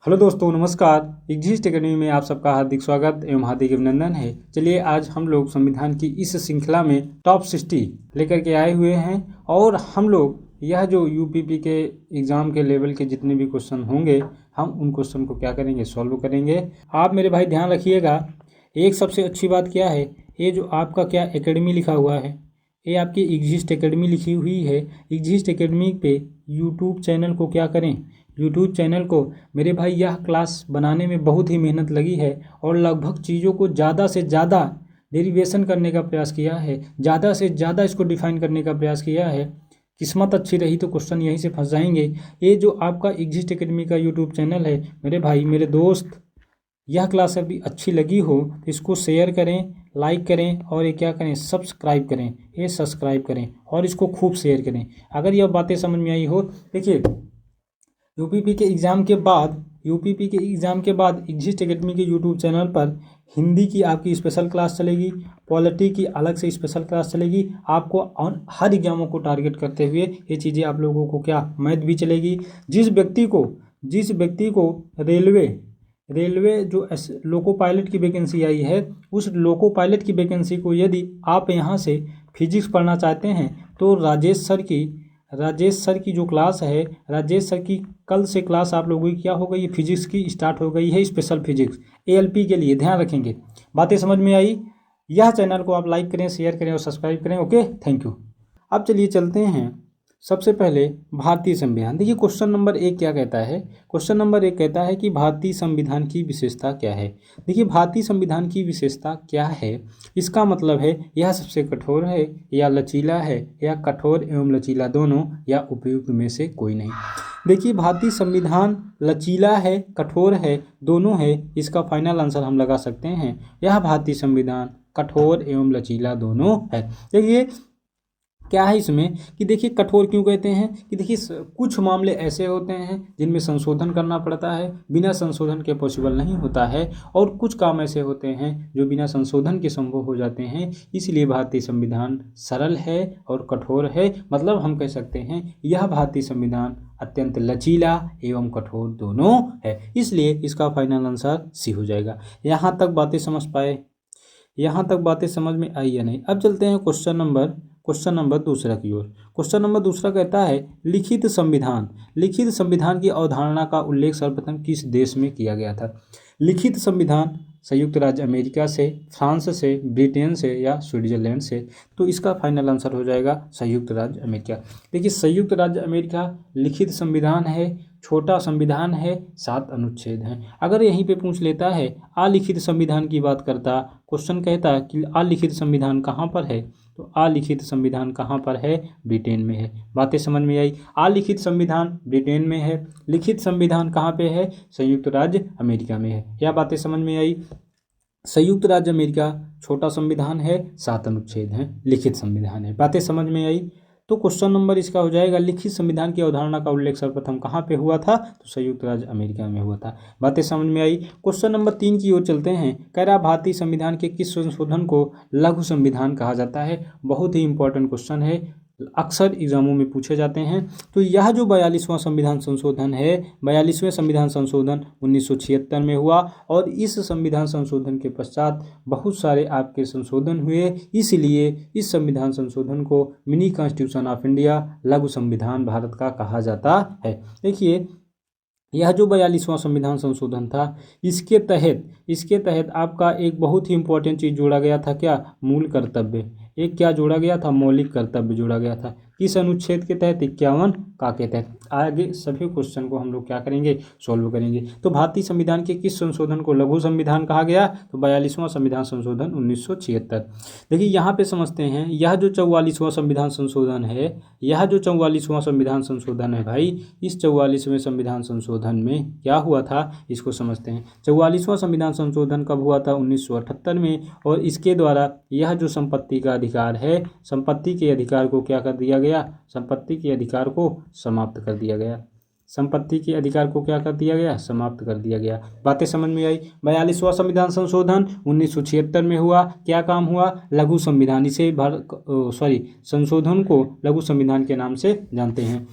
Hello दोस्तों, नमस्कार। Exist academy में आप सबका हार्दिक स्वागत एवं हार्दिक अभिनंदन है। चलिए आज हम लोग संविधान की इस श्रृंखला में टॉप 60 लेकर के आए हुए हैं और हम लोग यह जो यूपीपी के एग्ज़ाम के लेवल के जितने भी क्वेश्चन होंगे हम उन क्वेश्चन को क्या करेंगे, सॉल्व करेंगे। आप मेरे भाई ध्यान रखिएगा, एक सबसे अच्छी बात क्या है, ये जो आपका क्या एकेडमी लिखा हुआ है, ये आपकी एग्जिस्ट एकेडमी लिखी हुई है। एग्जिस्ट एकेडमी पे यूट्यूब चैनल को क्या करें, यूट्यूब चैनल को मेरे भाई यह क्लास बनाने में बहुत ही मेहनत लगी है और लगभग चीज़ों को ज़्यादा से ज़्यादा डेरिवेशन करने का प्रयास किया है, ज़्यादा से ज़्यादा इसको डिफाइन करने का प्रयास किया है। किस्मत अच्छी रही तो क्वेश्चन यहीं से फंस जाएंगे। ये जो आपका एग्जिस्ट एकेडमी का यूट्यूब चैनल है मेरे भाई मेरे दोस्त, यह क्लास अभी अच्छी लगी हो तो इसको शेयर करें, लाइक करें और ये क्या करें, सब्सक्राइब करें। ये सब्सक्राइब करें और इसको खूब शेयर करें। अगर यह बातें समझ में आई हो, देखिए यूपीपी के एग्ज़ाम के बाद एग्जिस्ट एकेडमी के यूट्यूब चैनल पर हिंदी की आपकी स्पेशल क्लास चलेगी, पॉलिटी की अलग से स्पेशल क्लास चलेगी। आपको हर एग्जामों को टारगेट करते हुए ये चीज़ें आप लोगों को क्या, मैथ भी चलेगी। जिस व्यक्ति को रेलवे जो लोको पायलट की वैकेंसी आई है, उस लोको पायलट की वैकेंसी को यदि आप यहाँ से फिजिक्स पढ़ना चाहते हैं तो राजेश सर की जो क्लास है, राजेश सर की कल से क्लास आप लोगों की क्या हो गई है, फिजिक्स की स्टार्ट हो गई है, स्पेशल फिजिक्स एएलपी के लिए। ध्यान रखेंगे, बातें समझ में आई। यह चैनल को आप लाइक करें, शेयर करें और सब्सक्राइब करें। Okay, thank you. अब चलिए चलते हैं सबसे पहले भारतीय संविधान। देखिए क्वेश्चन नंबर 1 क्या कहता है, क्वेश्चन नंबर 1 कहता है कि भारतीय संविधान की विशेषता क्या है। देखिए भारतीय संविधान की विशेषता क्या है, इसका मतलब है यह सबसे कठोर है या लचीला है, या कठोर एवं लचीला दोनों, या उपयुक्त में से कोई नहीं। देखिए भारतीय संविधान लचीला है, कठोर है, दोनों है, इसका फाइनल आंसर हम लगा सकते हैं, यह भारतीय संविधान कठोर एवं लचीला दोनों है। देखिए क्या है इसमें कि देखिए कठोर क्यों कहते हैं कि देखिए कुछ मामले ऐसे होते हैं जिनमें संशोधन करना पड़ता है, बिना संशोधन के पॉसिबल नहीं होता है, और कुछ काम ऐसे होते हैं जो बिना संशोधन के संभव हो जाते हैं। इसलिए भारतीय संविधान सरल है और कठोर है। मतलब हम कह सकते हैं यह भारतीय संविधान अत्यंत लचीला एवं कठोर दोनों है, इसलिए इसका फाइनल आंसर सी हो जाएगा। यहाँ तक बातें समझ पाए, यहाँ तक बातें समझ में आई या नहीं। अब चलते हैं क्वेश्चन नंबर दूसरा की ओर। क्वेश्चन नंबर दूसरा कहता है लिखित संविधान की अवधारणा का उल्लेख सर्वप्रथम किस देश में किया गया था। लिखित संविधान संयुक्त राज्य अमेरिका से, फ्रांस से, ब्रिटेन से या स्विट्जरलैंड से। तो इसका फाइनल आंसर हो जाएगा संयुक्त राज्य अमेरिका। देखिए संयुक्त राज्य अमेरिका लिखित संविधान है, छोटा संविधान है, 7 अनुच्छेद हैं। अगर यहीं पे पूछ लेता है अलिखित संविधान की बात करता, क्वेश्चन कहता कि अलिखित संविधान कहाँ पर है, तो अलिखित संविधान कहाँ पर है, ब्रिटेन में है। बातें समझ में आई, अलिखित संविधान ब्रिटेन में है, लिखित संविधान कहाँ पे है, संयुक्त राज्य अमेरिका में है। यह बातें समझ में आई। संयुक्त राज्य अमेरिका छोटा संविधान है, 7 अनुच्छेद हैं, लिखित संविधान है। बातें समझ में आई। तो क्वेश्चन नंबर इसका हो जाएगा लिखित संविधान की अवधारणा का उल्लेख सर्वप्रथम कहाँ पे हुआ था, तो संयुक्त राज्य अमेरिका में हुआ था। बातें समझ में आई। क्वेश्चन नंबर 3 की ओर चलते हैं। कह रहा भारतीय संविधान के किस संशोधन को लघु संविधान कहा जाता है। बहुत ही इंपॉर्टेंट क्वेश्चन है, अक्सर एग्जामों में पूछे जाते हैं। तो यह जो 42वां संविधान संशोधन है, 42वें संविधान संशोधन 1976 में हुआ, और इस संविधान संशोधन के पश्चात बहुत सारे आपके संशोधन हुए। इसलिए इस संविधान संशोधन को मिनी कॉन्स्टिट्यूशन ऑफ इंडिया, लघु संविधान भारत का कहा जाता है। देखिए यह जो 42वां संविधान संशोधन था, इसके तहत आपका एक बहुत ही इंपॉर्टेंट चीज़ जोड़ा गया था। क्या, मूल कर्तव्य। एक क्या जोड़ा गया था, मौलिक कर्तव्य जोड़ा गया था। किस अनुच्छेद के तहत, 51 का के तहत। आगे सभी क्वेश्चन को हम लोग क्या करेंगे, सॉल्व करेंगे। तो भारतीय संविधान के किस संशोधन को लघु संविधान कहा गया, तो 42वां संविधान संशोधन 1976। देखिए यहाँ पे समझते हैं, यह जो 44वां संविधान संशोधन है, भाई, इस 44वें संविधान संशोधन में क्या हुआ था, इसको समझते हैं। 44वां संविधान संशोधन कब हुआ था, 1978 में, और इसके द्वारा यह जो संपत्ति का अधिकार है, संपत्ति के अधिकार को क्या कर दिया गया, संपत्ति के अधिकार को समाप्त कर दिया गया। संपत्ति के अधिकार को क्या कर दिया गया, समाप्त कर दिया गया। बातें समझ में आई। 42वां संविधान संशोधन 1976 में हुआ। क्या काम हुआ, लघु संविधान। इसे संशोधन को लघु संविधान के नाम से जानते हैं।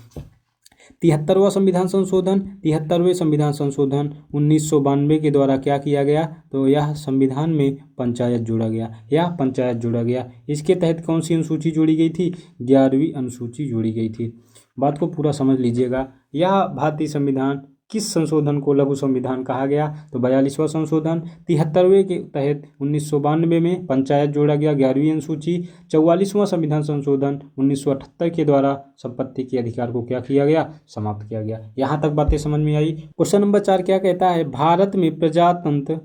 73वां संविधान संशोधन, 73वें संविधान संशोधन 1992 के द्वारा क्या किया गया, तो यह संविधान में पंचायत जोड़ा गया, यह पंचायत जोड़ा गया। इसके तहत कौन सी अनुसूची जोड़ी गई थी, 11वीं अनुसूची जोड़ी गई थी। बात को पूरा समझ लीजिएगा। यह भारतीय संविधान किस संशोधन को लघु संविधान कहा गया, तो 42वां संशोधन। 73वें के तहत 1992 में पंचायत जोड़ा गया, 11वीं अनुसूची। 44वां संविधान संशोधन 1978 के द्वारा संपत्ति के अधिकार को क्या किया गया, समाप्त किया गया। यहाँ तक बातें समझ में आई। क्वेश्चन नंबर 4 क्या कहता है, भारत में प्रजातंत्र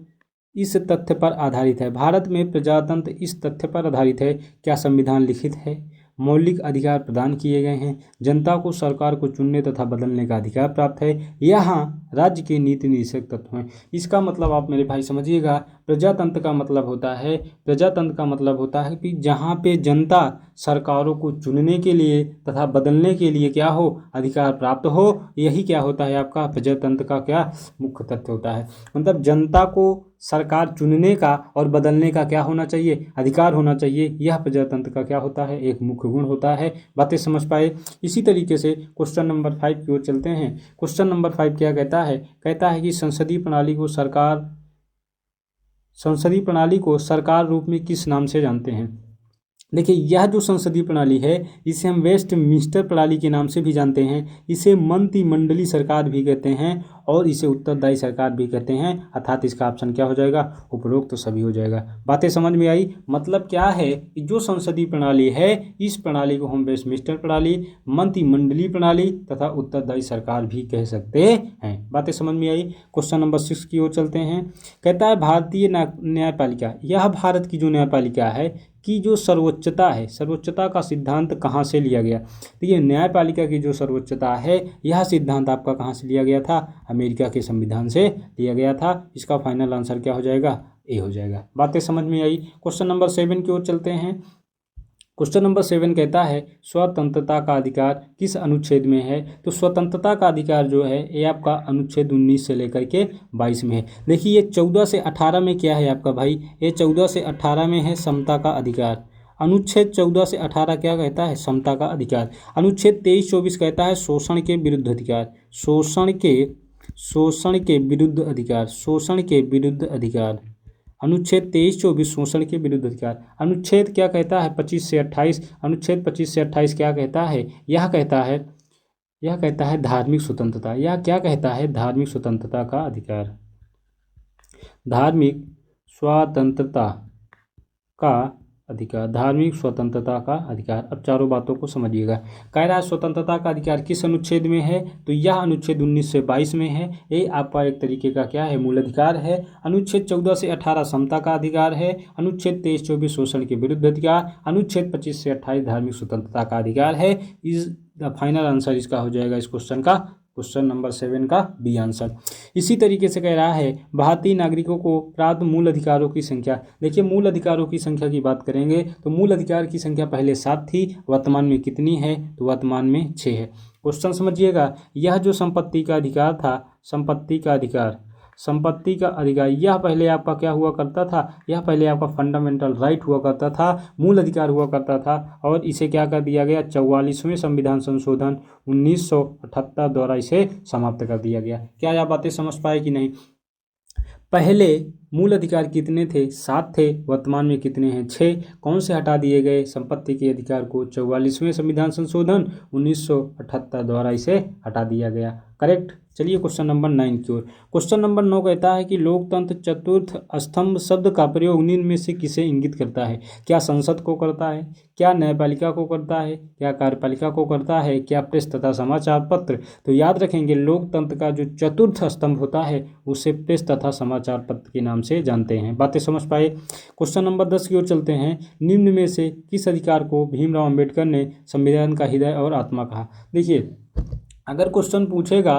इस तथ्य पर आधारित है, भारत में प्रजातंत्र इस तथ्य पर आधारित है, क्या संविधान लिखित है, मौलिक अधिकार प्रदान किए गए हैं, जनता को सरकार को चुनने तथा बदलने का अधिकार प्राप्त है, यहाँ राज्य के नीति निर्देशक तत्व हैं। इसका मतलब आप मेरे भाई समझिएगा, प्रजातंत्र का मतलब होता है, प्रजातंत्र का मतलब होता है कि जहाँ पे जनता सरकारों को चुनने के लिए तथा बदलने के लिए क्या हो, अधिकार प्राप्त हो, यही क्या होता है आपका प्रजातंत्र का क्या मुख्य तथ्य होता है। मतलब जनता को सरकार चुनने का और बदलने का क्या होना चाहिए, अधिकार होना चाहिए। यह प्रजातंत्र का क्या होता है, एक मुख्य गुण होता है। बातें समझ पाए। इसी तरीके से क्वेश्चन नंबर 5 की ओर चलते हैं। क्वेश्चन नंबर 5 क्या कहता है, कहता है कि संसदीय प्रणाली को सरकार रूप में किस नाम से जानते हैं। देखिए, यह जो संसदीय प्रणाली है इसे हम वेस्टमिंस्टर प्रणाली के नाम से भी जानते हैं, इसे मंत्रिमंडलीय सरकार भी कहते हैं और इसे उत्तरदायी सरकार भी कहते हैं। अर्थात इसका ऑप्शन क्या हो जाएगा, उपरोक्त तो सभी हो जाएगा। बातें समझ में आई। मतलब क्या है कि जो संसदीय प्रणाली है इस प्रणाली को हम वेस्टमिंस्टर प्रणाली, मंत्रिमंडलीय प्रणाली तथा उत्तरदायी सरकार भी कह सकते हैं। बातें समझ में आई। क्वेश्चन नंबर 6 की ओर चलते हैं। कहता है भारतीय न्यायपालिका, यह भारत की जो न्यायपालिका है की जो सर्वोच्चता है, सर्वोच्चता का सिद्धांत कहाँ से लिया गया। देखिए, न्यायपालिका की जो सर्वोच्चता है यह सिद्धांत आपका कहाँ से लिया गया था, अमेरिका के संविधान से लिया गया था। इसका फाइनल आंसर क्या हो जाएगा, ए हो जाएगा। बातें समझ में आई। क्वेश्चन नंबर 7 की ओर चलते हैं। क्वेश्चन नंबर 7 कहता है स्वतंत्रता का अधिकार किस अनुच्छेद में है, तो स्वतंत्रता का अधिकार जो है ये आपका अनुच्छेद 19 से लेकर के 22 में है। देखिए, ये 14 से 18 में क्या है आपका भाई, ये 14 से 18 में है समता का अधिकार। अनुच्छेद 14 से 18 क्या कहता है, समता का अधिकार। अनुच्छेद 23-24 कहता है शोषण के विरुद्ध अधिकार, शोषण के विरुद्ध अधिकार, शोषण के विरुद्ध अधिकार। अनुच्छेद 23-24 शोषण के विरुद्ध अधिकार। अनुच्छेद क्या कहता है 25 से 28, अनुच्छेद 25 से 28 क्या कहता है, यह कहता है धार्मिक स्वतंत्रता। यह क्या कहता है, धार्मिक स्वतंत्रता का अधिकार, धार्मिक स्वतंत्रता का अधिकार, धार्मिक स्वतंत्रता का अधिकार। अब चारों बातों को समझिएगा। कह रहा है स्वतंत्रता का अधिकार किस अनुच्छेद में है, तो यह अनुच्छेद 19 से 22 में है। ये आपका एक तरीके का क्या है, मूल अधिकार है। अनुच्छेद 14 से 18 समता का अधिकार है। अनुच्छेद 23-24 शोषण के विरुद्ध अधिकार। अनुच्छेद 25 से 28 धार्मिक स्वतंत्रता का अधिकार है। इस द फाइनल आंसर इसका हो जाएगा इस क्वेश्चन का, क्वेश्चन नंबर 7 का बी आंसर। इसी तरीके से कह रहा है भारतीय नागरिकों को प्राप्त मूल अधिकारों की संख्या। देखिए, मूल अधिकारों की संख्या की बात करेंगे तो मूल अधिकार की संख्या पहले 7 थी, वर्तमान में कितनी है, तो वर्तमान में 6 है। क्वेश्चन समझिएगा, यह जो संपत्ति का अधिकार था, संपत्ति का अधिकार, यह पहले आपका क्या हुआ करता था, यह पहले आपका फंडामेंटल राइट हुआ करता था, मूल अधिकार हुआ करता था। और इसे क्या कर दिया गया, 44वें संविधान संशोधन 1978 द्वारा इसे समाप्त कर दिया गया। क्या आप बातें समझ पाए कि नहीं। पहले मूल अधिकार कितने थे, 7 थे, वर्तमान में कितने हैं, 6। कौन से हटा दिए गए, संपत्ति के अधिकार को 44वें संविधान संशोधन 1978 द्वारा इसे हटा दिया गया। करेक्ट। चलिए क्वेश्चन नंबर 9 की ओर। क्वेश्चन नंबर 9 कहता है कि लोकतंत्र चतुर्थ स्तंभ शब्द का प्रयोग निम्न में से किसे इंगित करता है। क्या संसद को करता है, क्या न्यायपालिका को करता है, क्या कार्यपालिका को करता है, क्या प्रेस तथा समाचार पत्र। तो याद रखेंगे, लोकतंत्र का जो चतुर्थ स्तंभ होता है उसे प्रेस तथा समाचार पत्र के नाम से जानते हैं। बातें समझ पाए। क्वेश्चन नंबर 10 की ओर चलते हैं। निम्न में से किस अधिकार को भीमराव अंबेडकर ने संविधान का हृदय और आत्मा कहा। देखिए, अगर क्वेश्चन पूछेगा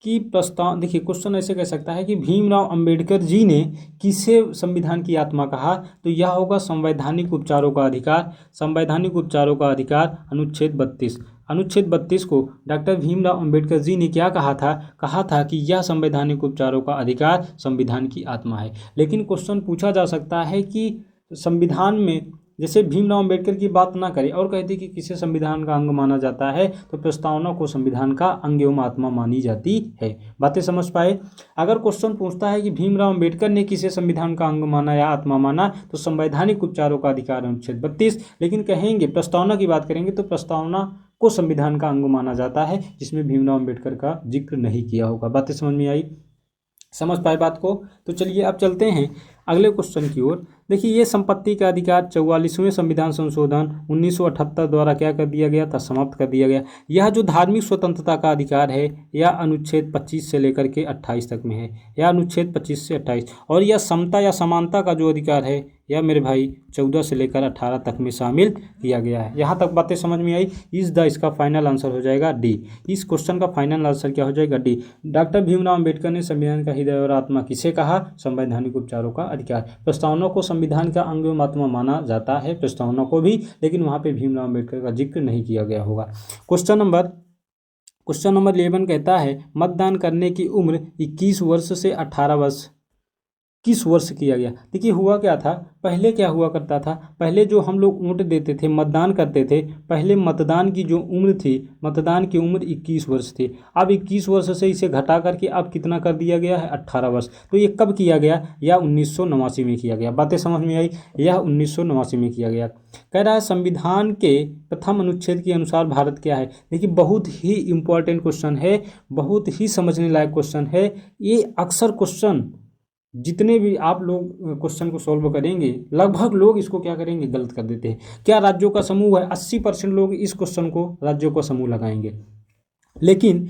कि प्रस्ताव, देखिए क्वेश्चन ऐसे कह सकता है कि भीमराव अंबेडकर जी ने किसे संविधान की आत्मा कहा, तो यह होगा संवैधानिक उपचारों का अधिकार। संवैधानिक उपचारों का अधिकार अनुच्छेद 32। अनुच्छेद 32 को डॉक्टर भीमराव अंबेडकर जी ने क्या कहा था कि यह संवैधानिक उपचारों का अधिकार संविधान की आत्मा है। लेकिन क्वेश्चन पूछा जा सकता है कि संविधान में जैसे भीमराव अंबेडकर की बात ना करें और कहते कि किसे संविधान का अंग माना जाता है, तो प्रस्तावना को संविधान का अंग एवं आत्मा मानी जाती है। बातें समझ पाए। अगर क्वेश्चन पूछता है कि भीमराव अंबेडकर ने किसे संविधान का अंग माना या आत्मा माना, तो संवैधानिक उपचारों का अधिकार अनुच्छेद 32। लेकिन कहेंगे प्रस्तावना की बात करेंगे तो प्रस्तावना को संविधान का अंग माना जाता है, जिसमें भीमराव अंबेडकर का जिक्र नहीं किया होगा। बातें समझ में आई, समझ पाए बात को। तो चलिए अब चलते हैं अगले क्वेश्चन की ओर। देखिए ये संपत्ति का अधिकार 44वें संविधान संशोधन 1978 द्वारा क्या कर दिया गया था, समाप्त कर दिया गया। यह जो धार्मिक स्वतंत्रता का अधिकार है यह अनुच्छेद 25 से लेकर के 28 तक में है, यह अनुच्छेद 25 से 28। और यह समता या समानता का जो अधिकार है यह मेरे भाई 14 से लेकर 18 तक में शामिल किया गया है। यहाँ तक बातें समझ में आई। इसका फाइनल आंसर हो जाएगा डी। इस क्वेश्चन का फाइनल आंसर क्या हो जाएगा, डी। डॉक्टर भीमराव अंबेडकर ने संविधान का हृदय और आत्मा किसे कहा, संवैधानिक उपचारों का अधिकार। प्रस्तावना को संविधान का अंग एवं आत्मा माना जाता है, प्रस्तावना को भी, लेकिन वहाँ पे भीमराव अंबेडकर का जिक्र नहीं किया गया होगा। क्वेश्चन नंबर 11 कहता है मतदान करने की उम्र 21 वर्ष से 18 वर्ष किस वर्ष किया गया। देखिए हुआ क्या था, पहले क्या हुआ करता था, पहले जो हम लोग वोट देते थे, मतदान करते थे, पहले मतदान की जो उम्र थी, मतदान की उम्र 21 वर्ष थी। अब 21 वर्ष से इसे घटा करके अब कितना कर दिया गया है, 18 वर्ष। तो ये कब किया गया, या 1989 में किया गया। बातें समझ में आई, यह 1989 में किया गया। कह रहा है संविधान के प्रथम अनुच्छेद के अनुसार भारत क्या है। देखिए बहुत ही इंपॉर्टेंट क्वेश्चन है, बहुत ही समझने लायक क्वेश्चन है। ये अक्सर क्वेश्चन जितने भी आप लोग क्वेश्चन को सॉल्व करेंगे, लगभग लोग इसको क्या करेंगे, गलत कर देते हैं। क्या राज्यों का समूह है, 80% लोग इस क्वेश्चन को राज्यों का समूह लगाएंगे। लेकिन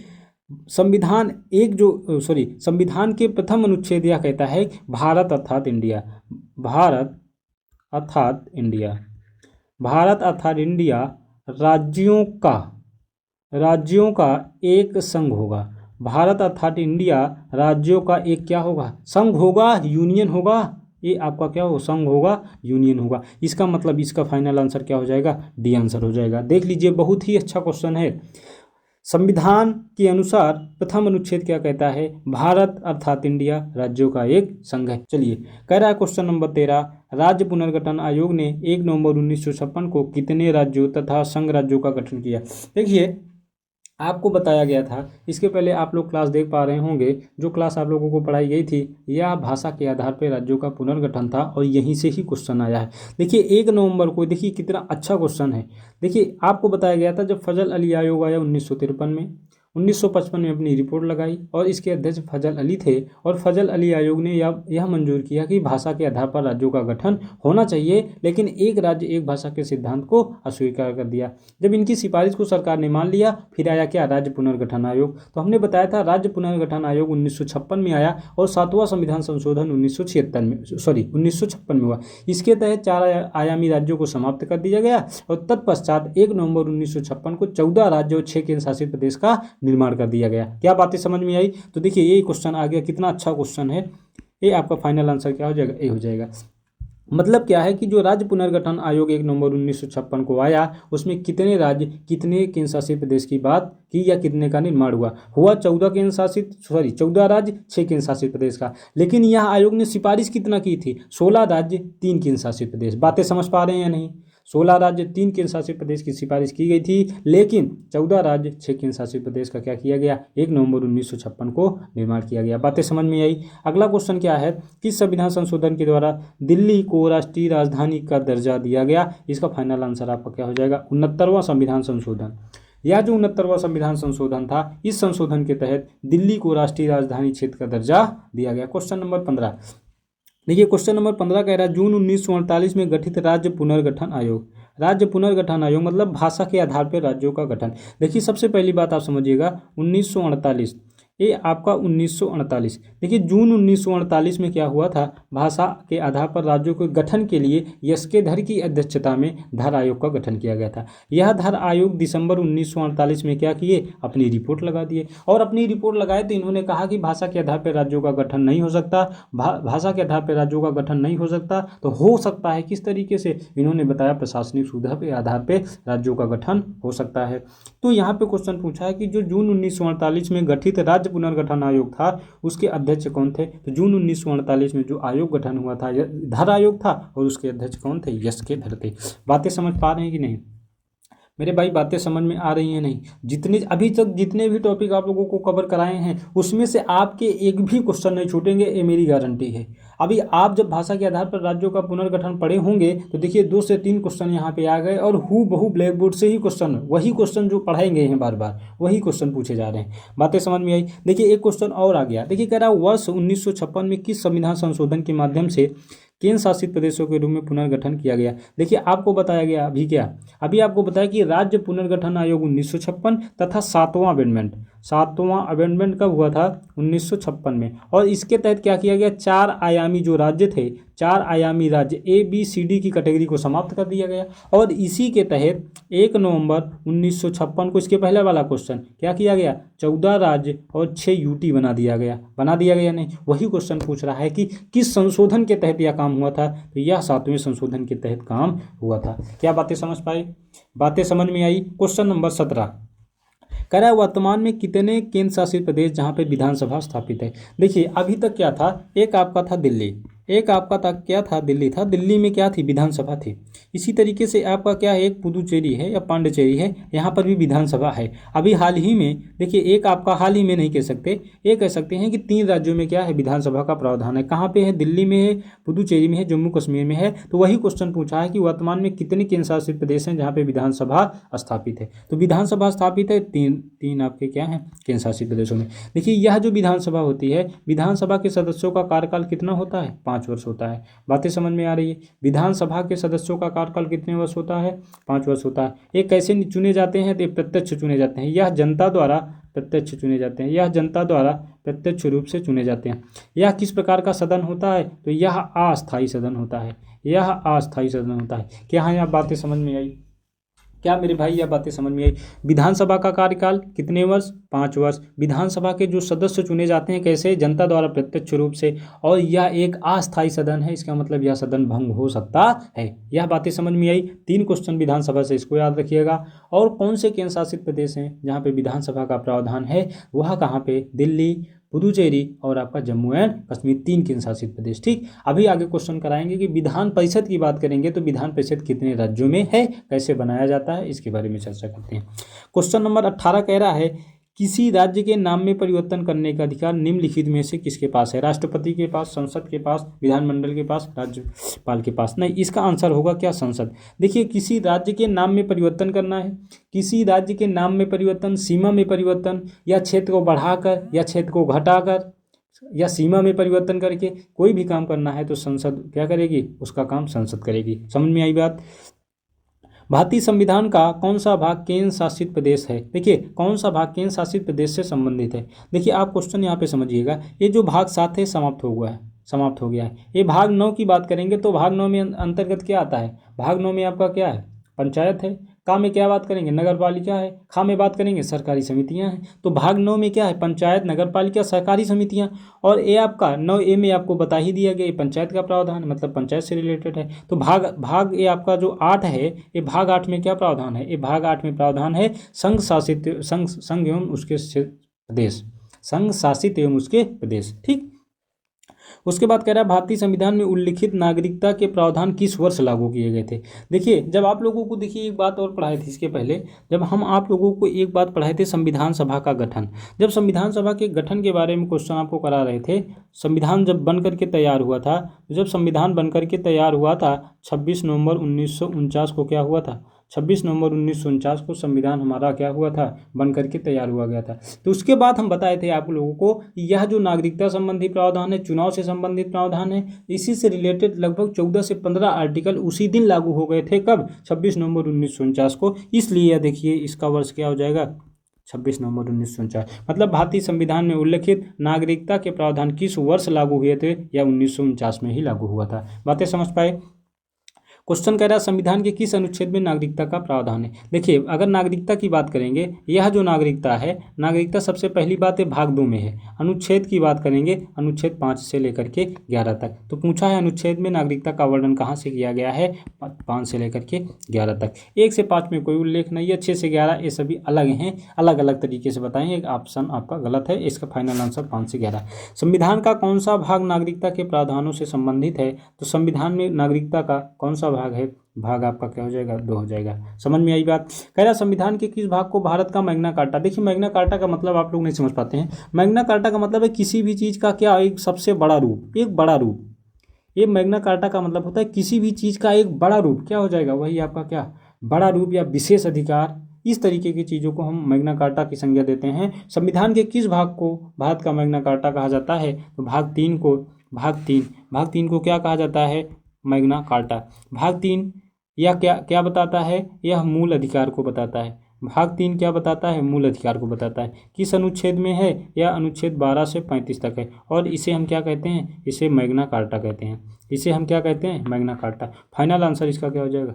संविधान संविधान के प्रथम अनुच्छेद यह कहता है भारत अर्थात इंडिया, भारत अर्थात इंडिया, भारत अर्थात इंडिया राज्यों का एक संघ होगा। भारत अर्थात इंडिया राज्यों का एक क्या होगा, संघ होगा, यूनियन होगा। ये आपका क्या हो, संघ होगा, यूनियन होगा। इसका मतलब इसका फाइनल आंसर क्या हो जाएगा, डी आंसर हो जाएगा। देख लीजिए बहुत ही अच्छा क्वेश्चन है। संविधान के अनुसार प्रथम अनुच्छेद क्या कहता है, भारत अर्थात इंडिया राज्यों का एक संघ है। चलिए कह रहा है क्वेश्चन नंबर 13, राज्य पुनर्गठन आयोग ने 1 नवंबर 1956 को कितने राज्यों तथा संघ राज्यों का गठन किया। देखिए आपको बताया गया था, इसके पहले आप लोग क्लास देख पा रहे होंगे, जो क्लास आप लोगों को पढ़ाई गई थी यह भाषा के आधार पर राज्यों का पुनर्गठन था और यहीं से ही क्वेश्चन आया है। देखिए 1 नवंबर को, देखिए कितना अच्छा क्वेश्चन है। देखिए आपको बताया गया था जब फजल अली आयोग आया 1953 में, 1955 में अपनी रिपोर्ट लगाई और इसके अध्यक्ष फजल अली थे। और फजल अली आयोग ने यह मंजूर किया कि भाषा के आधार पर राज्यों का गठन होना चाहिए, लेकिन एक राज्य एक भाषा के सिद्धांत को अस्वीकार कर दिया। जब इनकी सिफारिश को सरकार ने मान लिया, फिर आया क्या, राज्य पुनर्गठन आयोग। तो हमने बताया था राज्य पुनर्गठन आयोग 1956 में आया और 7वां संविधान संशोधन 1956 में हुआ। इसके तहत 4 आयामी राज्यों को समाप्त कर दिया गया और तत्पश्चात 1 नवंबर 1956 को 14 राज्यों और 6 केंद्र शासित प्रदेश का निर्माण कर दिया गया। क्या बातें समझ में आई। तो देखिए ये क्वेश्चन आ गया, कितना अच्छा क्वेश्चन है। ये आपका फाइनल आंसर क्या हो जाएगा, ए हो जाएगा। मतलब क्या है कि जो राज्य पुनर्गठन आयोग 1 नवंबर 1956 को आया, उसमें कितने राज्य कितने केंद्र शासित प्रदेश की बात की या कितने का निर्माण हुआ 14 राज्य 6 केंद्र शासित प्रदेश का। लेकिन यह आयोग ने सिफारिश कितना की थी, 16 राज्य 3 केंद्र शासित प्रदेश। बातें समझ पा रहे हैं या नहीं। 16 राज्य 3 केंद्र शासित प्रदेश की सिफारिश की गई थी, लेकिन 14 राज्य 6 केंद्र शासित प्रदेश का क्या किया गया, 1 नवंबर 1956 को निर्माण किया गया। बातें समझ में आई। अगला क्वेश्चन क्या है, किस संविधान संशोधन के द्वारा दिल्ली को राष्ट्रीय राजधानी का दर्जा दिया गया। इसका फाइनल आंसर आपका क्या हो जाएगा, 69वां संविधान संशोधन। यह जो 69वां संविधान संशोधन था, इस संशोधन के तहत दिल्ली को राष्ट्रीय राजधानी क्षेत्र का दर्जा दिया गया। क्वेश्चन नंबर 15, देखिए क्वेश्चन नंबर 15 कह रहा है जून 1948 में गठित राज्य पुनर्गठन आयोग। राज्य पुनर्गठन आयोग मतलब भाषा के आधार पर राज्यों का गठन। देखिए सबसे पहली बात आप समझिएगा 1948, ये आपका 1948। देखिए जून 1948 में क्या हुआ था, भाषा के आधार पर राज्यों के गठन के लिए एस.के. धर की अध्यक्षता में धर आयोग का गठन किया गया था। यह धर आयोग दिसंबर 1948 में क्या किए, अपनी रिपोर्ट लगा दिए। और अपनी रिपोर्ट लगाए तो इन्होंने कहा कि भाषा के आधार पर राज्यों का गठन नहीं हो सकता, भाषा के आधार पर राज्यों का गठन नहीं हो सकता। तो हो सकता है किस तरीके से, इन्होंने बताया प्रशासनिक सुविधा के आधार पर राज्यों का गठन हो सकता है। तो यहाँ पे क्वेश्चन पूछा है कि जो जून 1948 में गठित राज्य राज्य पुनर्गठन आयोग था उसके अध्यक्ष कौन थे? तो जून 1948 में जो आयोग गठन हुआ था धर आयोग था और उसके अध्यक्ष कौन थे? यश के धर थे। बातें समझ पा रहे हैं कि नहीं मेरे भाई? बातें समझ में आ रही हैं नहीं? जितने अभी तक जितने भी टॉपिक आप लोगों को कवर कराए हैं उसमें से आपके एक भी क्वेश्चन नहीं छूटेंगे, ये मेरी गारंटी है। अभी आप जब भाषा के आधार पर राज्यों का पुनर्गठन पढ़े होंगे तो देखिए 2 से 3 क्वेश्चन यहाँ पे आ गए और हूबहू ब्लैक बोर्ड से ही क्वेश्चन, वही क्वेश्चन जो पढ़ाएंगे हैं बार बार वही क्वेश्चन पूछे जा रहे हैं। बातें समझ में आई? देखिए एक क्वेश्चन और आ गया। देखिए कह रहा वर्ष 1956 में किस संविधान संशोधन के माध्यम से केंद्र शासित प्रदेशों के रूप में पुनर्गठन किया गया? देखिए आपको बताया गया अभी क्या, अभी आपको बताया कि राज्य पुनर्गठन आयोग 1956 तथा 7वां अमेंडमेंट कब हुआ था? 1956 में। और इसके तहत क्या किया गया? 4 आयामी जो राज्य थे, 4 आयामी राज्य ABCD की कैटेगरी को समाप्त कर दिया गया। और इसी के तहत 1 नवंबर 1956 को इसके पहले वाला क्वेश्चन क्या किया गया? 14 राज्य और 6 UT बना दिया गया नहीं? वही क्वेश्चन पूछ रहा है कि किस संशोधन के तहत यह काम हुआ था? तो यह 7वें संशोधन के तहत काम हुआ था। क्या बातें समझ पाए? बातें समझ में आई? क्वेश्चन नंबर 17 कह रहा है वर्तमान में कितने केंद्र शासित प्रदेश जहाँ पे विधानसभा स्थापित है? देखिए अभी तक क्या था, एक आपका था दिल्ली, एक आपका था क्या था? दिल्ली था। दिल्ली में क्या थी? विधानसभा थी। इसी तरीके से आपका क्या है? एक पुदुचेरी है या पांडिचेरी है, यहाँ पर भी विधानसभा है। अभी हाल ही में देखिए एक आपका हाल ही में नहीं कह सकते, ये कह सकते हैं कि 3 राज्यों में क्या है? विधानसभा का प्रावधान है। कहाँ पे है? दिल्ली में है, पुदुचेरी में है, जम्मू कश्मीर में है। तो वही क्वेश्चन पूछा है कि वर्तमान में कितने केंद्र शासित प्रदेश हैं जहाँ पे विधानसभा स्थापित है? तो विधानसभा स्थापित है तीन आपके क्या है? केंद्र शासित प्रदेशों में। देखिए यह जो विधानसभा होती है, विधानसभा के सदस्यों का कार्यकाल कितना होता है? 5 वर्ष होता है। बातें समझ में आ रही है? विधानसभा के सदस्यों का कार्यकाल कितने वर्ष होता है? 5 वर्ष होता है। ये कैसे चुने जाते हैं? तो प्रत्यक्ष चुने जाते हैं। यह जनता द्वारा प्रत्यक्ष चुने जाते हैं, यह जनता द्वारा प्रत्यक्ष रूप से चुने जाते हैं। यह किस प्रकार का सदन होता है? तो यह अस्थायी सदन होता है। यह अस्थायी सदन होता है। क्या यहाँ बातें समझ में आई? क्या मेरे भाई यह बातें समझ में आई? विधानसभा का कार्यकाल कितने वर्ष? 5 वर्ष। विधानसभा के जो सदस्य चुने जाते हैं कैसे? जनता द्वारा प्रत्यक्ष रूप से। और यह एक अस्थायी सदन है, इसका मतलब यह सदन भंग हो सकता है। यह बातें समझ में आई? 3 क्वेश्चन विधानसभा से, इसको याद रखिएगा। और कौन से केंद्र शासित प्रदेश हैं जहाँ पे विधानसभा का प्रावधान है? वह कहाँ पे? दिल्ली, पुदुचेरी और आपका जम्मू एंड कश्मीर, 3 केंद्र शासित प्रदेश। ठीक, अभी आगे क्वेश्चन कराएंगे कि विधान परिषद की बात करेंगे तो विधान परिषद कितने राज्यों में है, कैसे बनाया जाता है, इसके बारे में चर्चा करते हैं। क्वेश्चन नंबर 18 कह रहा है किसी राज्य के नाम में परिवर्तन करने का अधिकार निम्नलिखित में से किसके पास है? राष्ट्रपति के पास, संसद के पास, विधानमंडल के पास, राज्यपाल के पास? नहीं, इसका आंसर होगा क्या? संसद। देखिए किसी राज्य के नाम में परिवर्तन करना है, किसी राज्य के नाम में परिवर्तन, सीमा में परिवर्तन, या क्षेत्र को बढ़ाकर या क्षेत्र को घटाकर या सीमा में परिवर्तन करके कोई भी काम करना है तो संसद क्या करेगी? उसका काम संसद करेगी। समझ में आई बात? भारतीय संविधान का कौन सा भाग केंद्र शासित प्रदेश है? देखिए कौन सा भाग केंद्र शासित प्रदेश से संबंधित है? देखिए आप क्वेश्चन यहाँ पे समझिएगा, ये जो भाग 7 है समाप्त हो गया है। ये भाग 9 की बात करेंगे तो भाग 9 में अंतर्गत क्या आता है? भाग 9 में आपका क्या है? पंचायत है। का में क्या बात करेंगे? नगर पालिका है। खा में बात करेंगे सरकारी समितियां हैं। तो भाग 9 में क्या है? पंचायत, नगर पालिका, सरकारी समितियां। और ये आपका 9A में आपको बता ही दिया गया, ये पंचायत का प्रावधान, मतलब पंचायत से रिलेटेड है। तो भाग ये आपका जो 8 है, ये भाग 8 में क्या प्रावधान है? ये भाग 8 में प्रावधान है संघ एवं उसके प्रदेश, संघ शासित एवं उसके प्रदेश। ठीक, उसके बाद कह रहा है भारतीय संविधान में उल्लिखित नागरिकता के प्रावधान किस वर्ष लागू किए गए थे? देखिए जब आप लोगों को, देखिए एक बात और पढ़ाई थी इसके पहले, जब हम आप लोगों को एक बात पढ़ाए थे संविधान सभा का गठन। जब संविधान सभा के गठन के बारे में क्वेश्चन आपको करा रहे थे, संविधान जब बन करके तैयार हुआ था, जब संविधान बन करके तैयार हुआ था 26 नवंबर 1949 को क्या हुआ था? 26 नवंबर 1949 को संविधान हमारा क्या हुआ था? बन करके तैयार हुआ गया था। तो उसके बाद हम बताए थे आप लोगों को यह जो नागरिकता संबंधी प्रावधान है, चुनाव से संबंधित प्रावधान है, इसी से रिलेटेड लगभग 14 से 15 आर्टिकल उसी दिन लागू हो गए थे। कब? 26 नवंबर 1949 को। इसलिए देखिए इसका वर्ष क्या हो जाएगा? 26 नवंबर 1949। मतलब भारतीय संविधान में उल्लेखित नागरिकता के प्रावधान किस वर्ष लागू हुए थे? या 1949 में ही लागू हुआ था। बातें समझ पाए? क्वेश्चन कह रहा है संविधान के किस अनुच्छेद में नागरिकता का प्रावधान है। देखिए अगर नागरिकता की बात करेंगे, यह जो नागरिकता है, नागरिकता सबसे पहली बात है भाग 2 में है। अनुच्छेद की बात करेंगे अनुच्छेद 5 से लेकर के 11 तक। तो पूछा है अनुच्छेद में नागरिकता का वर्णन कहाँ से किया गया है, 5 से लेकर के 11 तक। 1 से 5 में कोई उल्लेख नहीं है, 6 से 11 ये सभी अलग हैं, अलग अलग तरीके से बताएं। एक ऑप्शन आपका गलत है, इसका फाइनल आंसर 5 से 11। संविधान का कौन सा भाग नागरिकता के प्रावधानों से संबंधित है। तो संविधान में नागरिकता का कौन सा भाग है, भाग आपका क्या हो जाएगा, 2 हो जाएगा। समझ में आई बात। कह रहा संविधान के किस भाग को भारत का मैग्ना कार्टा। देखिए मैग्ना कार्टा का मतलब आप लोग नहीं समझ पाते हैं। मैग्ना कार्टा का मतलब है किसी भी चीज़ का क्या, एक सबसे बड़ा रूप, एक बड़ा रूप। ये मैग्ना कार्टा का मतलब होता है किसी भी चीज़ का एक बड़ा रूप, क्या हो जाएगा, वही आपका क्या, बड़ा रूप या विशेष अधिकार। इस तरीके की चीज़ों को हम मैग्ना कार्टा की संज्ञा देते हैं। संविधान के किस भाग को भारत का मैग्ना कार्टा कहा जाता है। तो भाग 3 को, भाग 3 को क्या कहा जाता है, मैग्ना कार्टा। भाग 3 यह क्या बताता है, यह मूल अधिकार को बताता है। भाग 3 क्या बताता है, मूल अधिकार को बताता है। किस अनुच्छेद में है, यह अनुच्छेद 12 से 35 तक है। और इसे हम क्या कहते हैं, इसे मैग्ना कार्टा कहते हैं। इसे हम क्या कहते हैं, मैग्ना कार्टा। फाइनल आंसर इसका क्या हो जाएगा,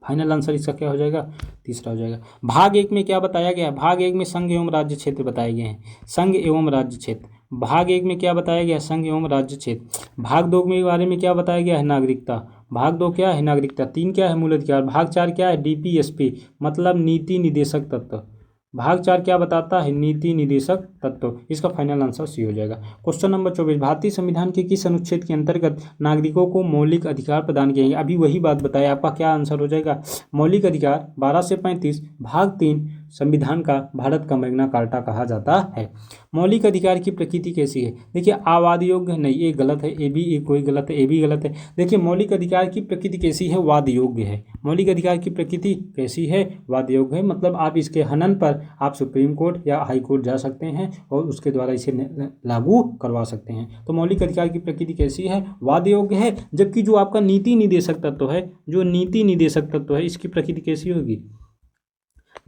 फाइनल आंसर इसका क्या हो जाएगा, तीसरा हो जाएगा। भाग 1 में क्या बताया गया है, भाग 1 में संघ एवं राज्य क्षेत्र बताए गए हैं, संघ एवं राज्य क्षेत्र। भाग 1 में क्या बताया गया है, संघ एवं राज्य क्षेत्र। भाग 2 में बारे में क्या बताया गया है, नागरिकता। भाग 2 क्या है, नागरिकता। 3 क्या है, मूल अधिकार। भाग 4 क्या है, डीपीएसपी मतलब नीति निदेशक तत्व। भाग 4 क्या बताता है, नीति निदेशक तत्व। इसका फाइनल आंसर सी हो जाएगा। क्वेश्चन नंबर 24, भारतीय संविधान के किस अनुच्छेद के अंतर्गत नागरिकों को मौलिक अधिकार प्रदान किए गए। अभी वही बात बताया, आपका क्या आंसर हो जाएगा, मौलिक अधिकार 12 से 35, भाग 3 संविधान का भारत का मैग्ना कार्टा कहा जाता है। मौलिक अधिकार की प्रकृति कैसी है। देखिए आवाद योग्य नहीं, ये गलत है, ये भी एक कोई गलत है, ये भी गलत है। देखिए मौलिक अधिकार की प्रकृति कैसी है, वाद योग्य है। मौलिक अधिकार की प्रकृति कैसी है, वाद योग्य है। मतलब आप इसके हनन पर आप सुप्रीम कोर्ट या हाई कोर्ट जा सकते हैं और उसके द्वारा इसे लागू करवा सकते हैं। तो मौलिक अधिकार की प्रकृति कैसी है, वाद योग्य है। जबकि जो आपका नीति निदेशक तत्व है, जो नीति निदेशक तत्व है, इसकी प्रकृति कैसी होगी,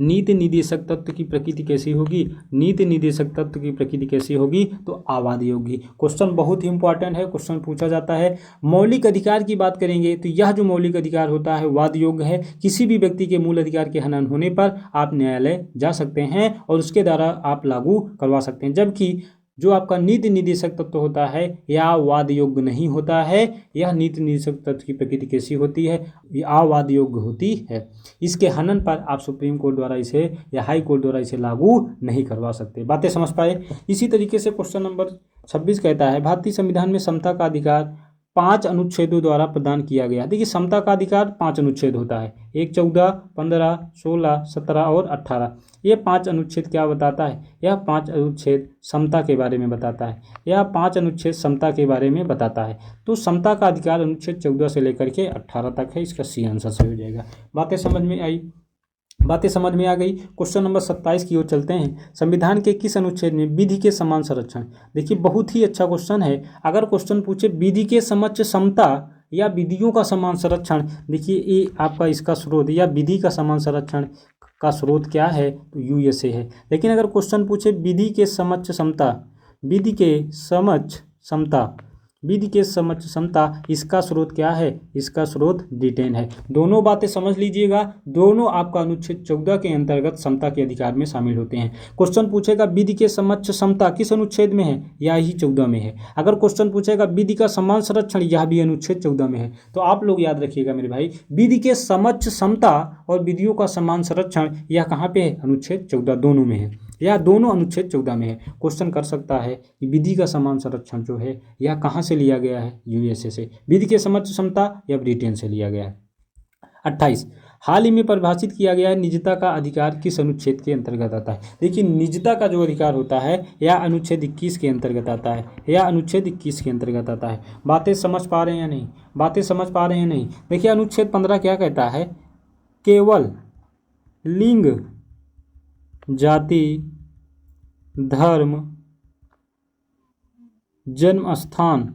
नीति निदेशक तत्व की प्रकृति कैसी होगी, नीति निदेशक तत्व की प्रकृति कैसी होगी, तो आवादी होगी। क्वेश्चन बहुत ही इंपॉर्टेंट है, क्वेश्चन पूछा जाता है। मौलिक अधिकार की बात करेंगे तो यह जो मौलिक अधिकार होता है वाद योग्य है। किसी भी व्यक्ति के मूल अधिकार के हनन होने पर आप न्यायालय जा सकते हैं और उसके द्वारा आप लागू करवा सकते हैं। जबकि जो आपका नीति निदेशक तत्व होता है यह वाद योग्य नहीं होता है। यह नीति निदेशक तत्व की प्रकृति कैसी होती है, यह अवाद योग्य होती है। इसके हनन पर आप सुप्रीम कोर्ट द्वारा इसे या हाई कोर्ट द्वारा इसे लागू नहीं करवा सकते। बातें समझ पाए। इसी तरीके से क्वेश्चन नंबर 26 कहता है भारतीय संविधान में समता का अधिकार 5 अनुच्छेदों द्वारा प्रदान किया गया। देखिए समता का अधिकार 5 अनुच्छेद होता है, 1, 14, 15, 16, 17 और 18। ये 5 अनुच्छेद क्या बताता है, यह 5 अनुच्छेद समता के बारे में बताता है। यह 5 अनुच्छेद समता के बारे में बताता है। तो समता का अधिकार अनुच्छेद 14 से लेकर के 18 तक है। इसका सी आंसर सही हो जाएगा। बातें समझ में आई, बातें समझ में आ गई। क्वेश्चन नंबर 27 की ओर चलते हैं। संविधान के किस अनुच्छेद में विधि के समान संरक्षण। देखिए बहुत ही अच्छा क्वेश्चन है। अगर क्वेश्चन पूछे विधि के समक्ष समता या विधियों का समान संरक्षण, देखिए ये आपका इसका स्रोत या विधि का समान संरक्षण का स्रोत क्या है, तो यूएसए है। लेकिन अगर क्वेश्चन पूछे विधि के समक्ष समता, विधि के समक्ष समता, विधि के समक्ष समता, इसका स्रोत क्या है, इसका स्रोत D10 है। दोनों बातें समझ लीजिएगा, दोनों आपका अनुच्छेद 14 के अंतर्गत समता के अधिकार में शामिल होते हैं। क्वेश्चन पूछेगा विधि के समक्ष समता किस अनुच्छेद में है, यह ही 14 में है। अगर क्वेश्चन पूछेगा विधि का समान संरक्षण, यह भी अनुच्छेद 14 में है। तो आप लोग याद रखिएगा मेरे भाई, विधि के समक्ष समता और विधियों का समान संरक्षण यह कहाँ पे है, अनुच्छेद 14 दोनों में है। यह दोनों अनुच्छेद 14 में है। क्वेश्चन कर सकता है कि विधि का समान संरक्षण जो है यह कहाँ से लिया गया है, यूएसए से। विधि के समक्ष समता या ब्रिटेन से लिया गया है। 28 हाल ही में परिभाषित किया गया है निजता का अधिकार किस अनुच्छेद के अंतर्गत आता है। देखिए निजता का जो अधिकार होता है यह अनुच्छेद 21 के अंतर्गत आता है। यह अनुच्छेद 21 के अंतर्गत आता है। बातें समझ पा रहे हैं या नहीं, बातें समझ पा रहे हैं नहीं। देखिए अनुच्छेद 15 क्या कहता है, केवल लिंग, जाति, धर्म, जन्म स्थान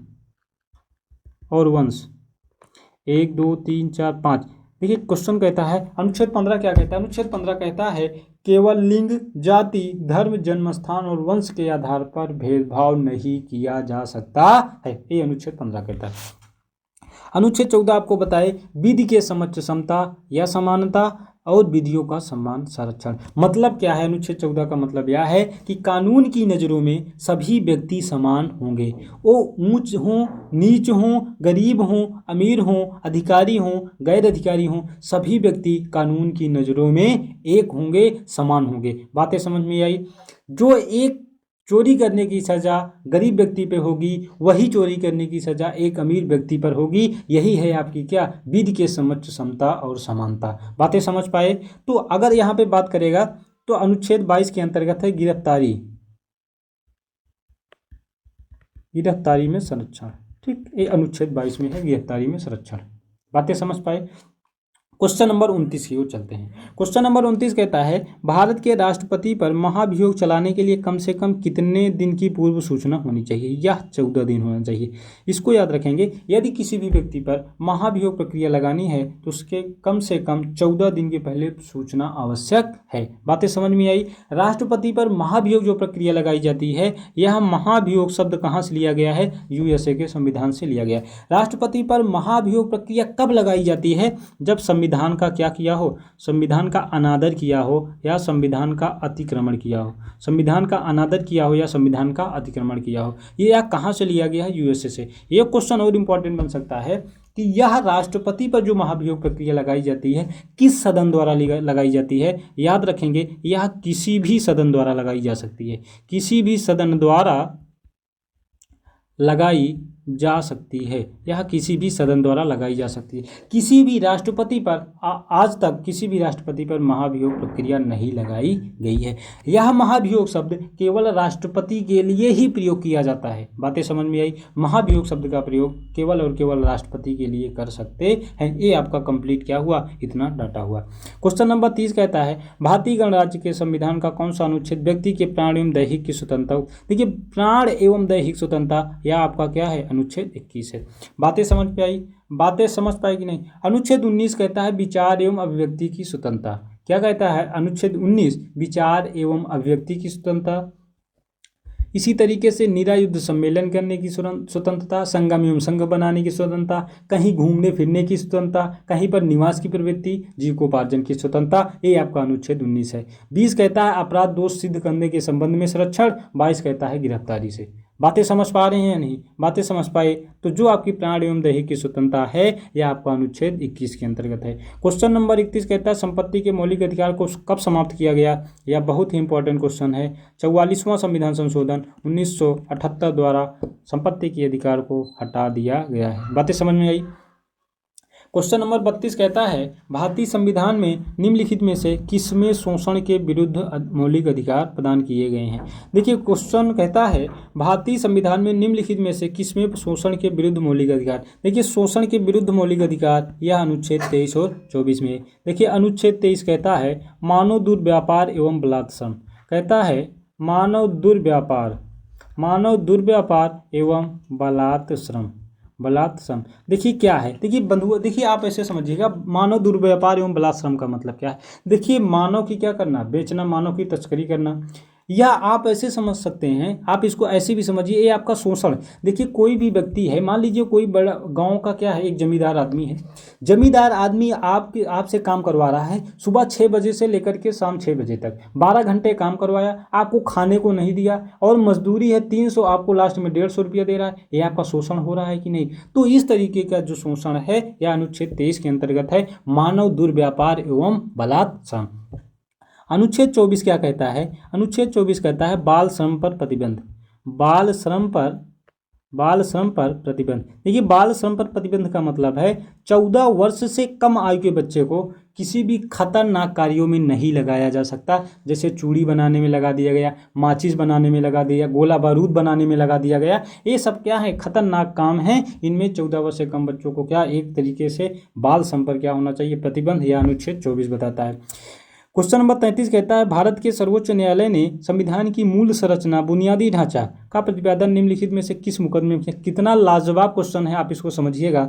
और वंश, 1, 2, 3, 4, 5। देखिए क्वेश्चन कहता है अनुच्छेद 15 क्या कहता है, अनुच्छेद 15 कहता है केवल लिंग, जाति, धर्म, जन्म स्थान और वंश के आधार पर भेदभाव नहीं किया जा सकता है। ये अनुच्छेद 15 कहता है। अनुच्छेद 14 आपको बताए विधि के समक्ष समता या समानता और विधियों का समान संरक्षण। मतलब क्या है? अनुच्छेद 14 का मतलब यह है कि कानून की नज़रों में सभी व्यक्ति समान होंगे। वो ऊंच हों, नीच हों, गरीब हों, अमीर हों, अधिकारी हों, गैर अधिकारी हों, सभी व्यक्ति कानून की नज़रों में एक होंगे, समान होंगे। बातें समझ में आई? जो एक चोरी करने की सज़ा गरीब व्यक्ति पे होगी, वही चोरी करने की सज़ा एक अमीर व्यक्ति पर होगी। यही है आपकी क्या? विधि के समक्ष समता और समानता। बातें समझ पाए? तो अगर यहाँ पे बात करेगा तो अनुच्छेद 22 के अंतर्गत है गिरफ्तारी, गिरफ्तारी में संरक्षण। ठीक, ये अनुच्छेद 22 में है गिरफ्तारी में संरक्षण। बातें समझ पाए? क्वेश्चन नंबर 29 की ओर चलते हैं। क्वेश्चन नंबर 29 कहता है भारत के राष्ट्रपति पर महाभियोग चलाने के लिए कम से कम कितने दिन की पूर्व सूचना होनी चाहिए? यह 14 दिन होना चाहिए। इसको याद रखेंगे। यदि किसी भी व्यक्ति पर महाभियोग प्रक्रिया लगानी है तो उसके कम से कम 14 दिन के पहले सूचना आवश्यक है। बातें समझ में आई? राष्ट्रपति पर महाभियोग जो प्रक्रिया लगाई जाती है, यह महाभियोग शब्द कहाँ से लिया गया है? यूएसए के संविधान से लिया गया है। राष्ट्रपति पर महाभियोग प्रक्रिया कब लगाई जाती है? जब संविधान का क्या किया हो? संविधान का अनादर किया हो या संविधान का अतिक्रमण किया हो। संविधान का अनादर किया हो या संविधान का अतिक्रमण किया हो। ये कहाँ से लिया गया है? यूएसए से। ये क्वेश्चन और इंपॉर्टेंट बन सकता है कि यह राष्ट्रपति पर जो महाभियोग प्रक्रिया लगाई जाती है किस सदन द्वारा लगाई जाती है? याद रखेंगे, यह किसी भी सदन द्वारा लगाई जा सकती है। किसी भी सदन द्वारा लगाई जा सकती है। यह किसी भी सदन द्वारा लगाई जा सकती है। किसी भी राष्ट्रपति पर आज तक किसी भी राष्ट्रपति पर महाभियोग प्रक्रिया नहीं लगाई गई है। यह महाभियोग शब्द केवल राष्ट्रपति के लिए ही प्रयोग किया जाता है। बातें समझ में आई? महाभियोग शब्द का प्रयोग केवल और केवल राष्ट्रपति के लिए कर सकते हैं। ये आपका कंप्लीट क्या हुआ? इतना डाटा हुआ। क्वेश्चन नंबर 30 कहता है भारतीय गणराज्य के संविधान का कौन सा अनुच्छेद व्यक्ति के प्राण एवं दैहिक की स्वतंत्रता? देखिए, प्राण एवं दैहिक स्वतंत्रता यह आपका क्या है? अनुच्छेद 21 है। बातें समझ पे आई? बातें समझ पाई कि नहीं? अनुच्छेद 19 कहता है विचार एवं अभिव्यक्ति की स्वतंत्रता। क्या कहता है? अनुच्छेद 19 विचार एवं अभिव्यक्ति की स्वतंत्रता। इसी तरीके से निरायुद्ध सम्मेलन करने की स्वतंत्रता, संगम एवं संघ बनाने की स्वतंत्रता, कहीं घूमने फिरने की स्वतंत्रता, कहीं पर निवास की प्रवृत्ति, जीविकोपार्जन की स्वतंत्रता। ये आपका अनुच्छेद 19 है। 20 कहता है अपराध दोष सिद्ध करने के संबंध में संरक्षण। 22 कहता है गिरफ्तारी से। बातें समझ पा रहे हैं या नहीं? बातें समझ पाए तो जो आपकी प्राण एवं दैहिक की स्वतंत्रता है यह आपका अनुच्छेद 21 के अंतर्गत है। क्वेश्चन नंबर 31 कहता है संपत्ति के मौलिक अधिकार को कब समाप्त किया गया? यह बहुत ही इंपॉर्टेंट क्वेश्चन है। 44वां संविधान संशोधन 1978 द्वारा संपत्ति के अधिकार को हटा दिया गया है। बातें समझ में आई? क्वेश्चन नंबर 32 कहता है भारतीय संविधान में निम्नलिखित में से किसमें शोषण के विरुद्ध मौलिक अधिकार प्रदान किए गए हैं? देखिए, क्वेश्चन कहता है भारतीय संविधान में निम्नलिखित में से किसमें शोषण के विरुद्ध मौलिक अधिकार? देखिए, शोषण के विरुद्ध मौलिक अधिकार यह अनुच्छेद 23 और 24 में। देखिए, अनुच्छेद 23 कहता है मानव दुर्व्यापार एवं बलात्संग। कहता है मानव दुर्व्यापार एवं बलात्संग। देखिए क्या है? देखिए बंधुओं, देखिए आप ऐसे समझिएगा, मानव दुर्व्यापार एवं बलात्श्रम का मतलब क्या है? देखिए, मानव की क्या करना? बेचना, मानव की तस्करी करना। या आप ऐसे समझ सकते हैं, आप इसको ऐसे भी समझिए, ये आपका शोषण। देखिए, कोई भी व्यक्ति है, मान लीजिए कोई बड़ा गांव का क्या है, एक जमींदार आदमी है। जमींदार आदमी आपसे काम करवा रहा है सुबह 6 बजे से लेकर के शाम 6 बजे तक, 12 घंटे काम करवाया, आपको खाने को नहीं दिया और मजदूरी है 300, आपको लास्ट में 150 रुपया दे रहा है। ये आपका शोषण हो रहा है कि नहीं? तो इस तरीके का जो शोषण है यह अनुच्छेद 23 के अंतर्गत है, मानव दुर्व्यापार एवं बलात्संग। अनुच्छेद 24 क्या कहता है? अनुच्छेद 24 कहता है बाल श्रम पर प्रतिबंध। बाल श्रम पर प्रतिबंध। देखिए, बाल श्रम पर प्रतिबंध का मतलब है 14 वर्ष से कम आयु के बच्चे को किसी भी खतरनाक कार्यों में नहीं लगाया जा सकता। जैसे चूड़ी बनाने में लगा दिया गया, माचिस बनाने में लगा दिया, गोला बारूद बनाने में लगा दिया गया। ये सब क्या है? खतरनाक काम है। इनमें 14 वर्ष से कम बच्चों को क्या एक तरीके से बाल श्रम पर क्या होना चाहिए? प्रतिबंध। यह अनुच्छेद 24 बताता है। क्वेश्चन नंबर 33 कहता है भारत के सर्वोच्च न्यायालय ने संविधान की मूल संरचना, बुनियादी ढांचा का प्रतिपादन निम्नलिखित में से किस मुकदमे में किया? कितना लाजवाब क्वेश्चन है, आप इसको समझिएगा।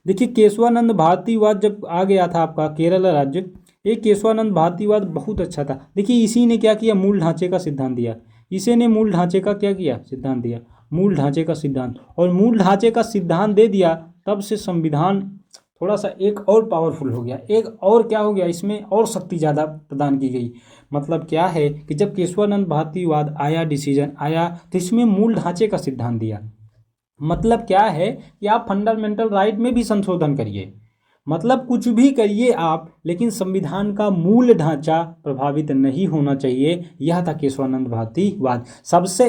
देखिए, केशवानंद भारतीवाद जब आ गया था आपका केरल राज्य, ये केशवानंद भारतीवाद बहुत अच्छा था। देखिए, इसी ने क्या किया? मूल ढांचे का सिद्धांत दिया। इसी ने मूल ढांचे का क्या किया? सिद्धांत दिया, मूल ढांचे का सिद्धांत। और मूल ढांचे का सिद्धांत दे दिया तब से संविधान थोड़ा सा एक और पावरफुल हो गया, एक और क्या हो गया, इसमें और शक्ति ज़्यादा प्रदान की गई। मतलब क्या है कि जब केशवानंद भारतीवाद आया, डिसीजन आया, तो इसमें मूल ढांचे का सिद्धांत दिया। मतलब क्या है कि आप फंडामेंटल राइट में भी संशोधन करिए, मतलब कुछ भी करिए आप, लेकिन संविधान का मूल ढांचा प्रभावित नहीं होना चाहिए। यह था केशवानंद भारतीवाद। सबसे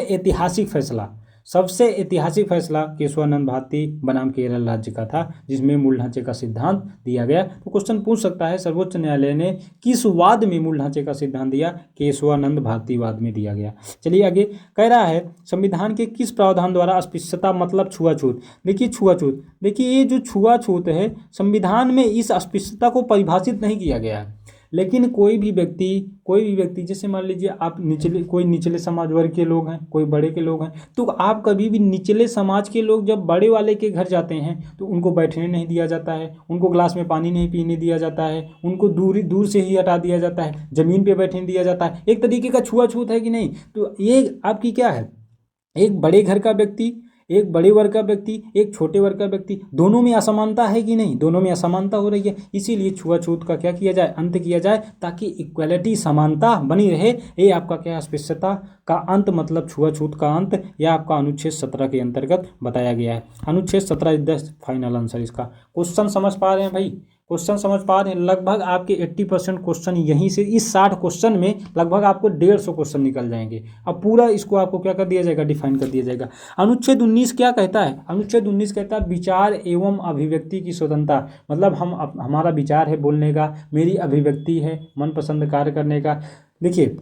ऐतिहासिक फैसला केशवानंद भारती बनाम केरल राज्य का था, जिसमें मूल ढांचे का सिद्धांत दिया गया। तो क्वेश्चन पूछ सकता है, सर्वोच्च न्यायालय ने किस वाद में मूल ढांचे का सिद्धांत दिया? केशवानंद भारतीवाद में दिया गया। चलिए आगे कह रहा है, संविधान के किस प्रावधान द्वारा अस्पृश्यता मतलब छुआछूत। देखिए ये जो छुआछूत है, संविधान में इस अस्पृश्यता को परिभाषित नहीं किया गया है, लेकिन कोई भी व्यक्ति जैसे मान लीजिए आप कोई निचले समाज वर्ग के लोग हैं, कोई बड़े के लोग हैं, तो आप कभी भी निचले समाज के लोग जब बड़े वाले के घर जाते हैं तो उनको बैठने नहीं दिया जाता है, उनको ग्लास में पानी नहीं पीने दिया जाता है, उनको दूर से ही हटा दिया जाता है, ज़मीन पे बैठने दिया जाता है। एक तरीके का छुआछूत है कि नहीं? तो ये आपकी क्या है, एक बड़े घर का व्यक्ति, एक बड़े वर्ग का व्यक्ति, एक छोटे वर्ग का व्यक्ति, दोनों में असमानता है कि नहीं? दोनों में असमानता हो रही है। इसीलिए छुआछूत का क्या किया जाए, अंत किया जाए, ताकि इक्वलिटी, समानता बनी रहे। ये आपका क्या, अस्पृश्यता का अंत मतलब छुआछूत का अंत, यह आपका अनुच्छेद 17 के अंतर्गत बताया गया है। अनुच्छेद 17 इज द फाइनल आंसर इसका। क्वेश्चन समझ पा रहे हैं भाई? क्वेश्चन समझ पा रहे हैं? लगभग आपके 80% क्वेश्चन यहीं से, इस 60 क्वेश्चन में लगभग आपको 150 क्वेश्चन निकल जाएंगे। अब पूरा इसको आपको क्या कर दिया जाएगा, डिफाइन कर दिया जाएगा। अनुच्छेद 19 क्या कहता है? अनुच्छेद 19 कहता है विचार एवं अभिव्यक्ति की स्वतंत्रता। मतलब हमारा विचार है बोलने का, मेरी अभिव्यक्ति है मनपसंद कार्य करने का। देखिए,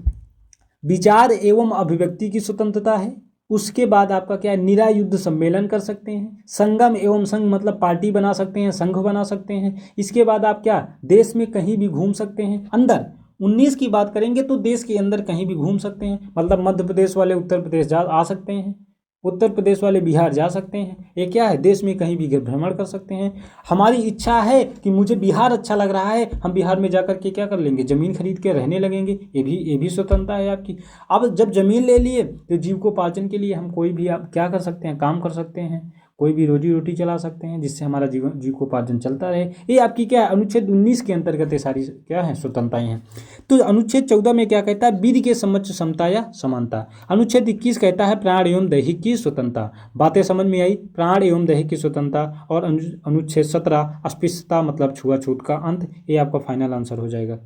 विचार एवं अभिव्यक्ति की स्वतंत्रता है। उसके बाद आपका क्या है, निरायुद्ध सम्मेलन कर सकते हैं, संगम एवं संघ मतलब पार्टी बना सकते हैं, संघ बना सकते हैं। इसके बाद आप क्या, देश में कहीं भी घूम सकते हैं। अंदर 19 की बात करेंगे तो देश के अंदर कहीं भी घूम सकते हैं, मतलब मध्य प्रदेश वाले उत्तर प्रदेश आ सकते हैं, उत्तर प्रदेश वाले बिहार जा सकते हैं। ये क्या है, देश में कहीं भी भ्रमण कर सकते हैं। हमारी इच्छा है कि मुझे बिहार अच्छा लग रहा है, हम बिहार में जाकर के क्या कर लेंगे, ज़मीन खरीद के रहने लगेंगे। ये भी स्वतंत्रता है आपकी। अब जब ज़मीन ले लिए तो जीविकोपार्जन के लिए हम कोई भी आप क्या कर सकते हैं, काम कर सकते हैं, कोई भी रोजी रोटी चला सकते हैं, जिससे हमारा जीविकोपार्जन चलता रहे। ये आपकी क्या है, अनुच्छेद 19 के अंतर्गत ये सारी क्या है, स्वतंत्रताएं हैं। तो अनुच्छेद 14 में क्या कहता है, विधि के समक्ष समता या समानता। अनुच्छेद 21 कहता है प्राण एवं दैहिक की स्वतंत्रता। बातें समझ में आई, प्राण एवं दैहिक की स्वतंत्रता। और अनुच्छेद 17 अस्पृश्यता मतलब छुआछूत का अंत। ये आपका फाइनल आंसर हो जाएगा।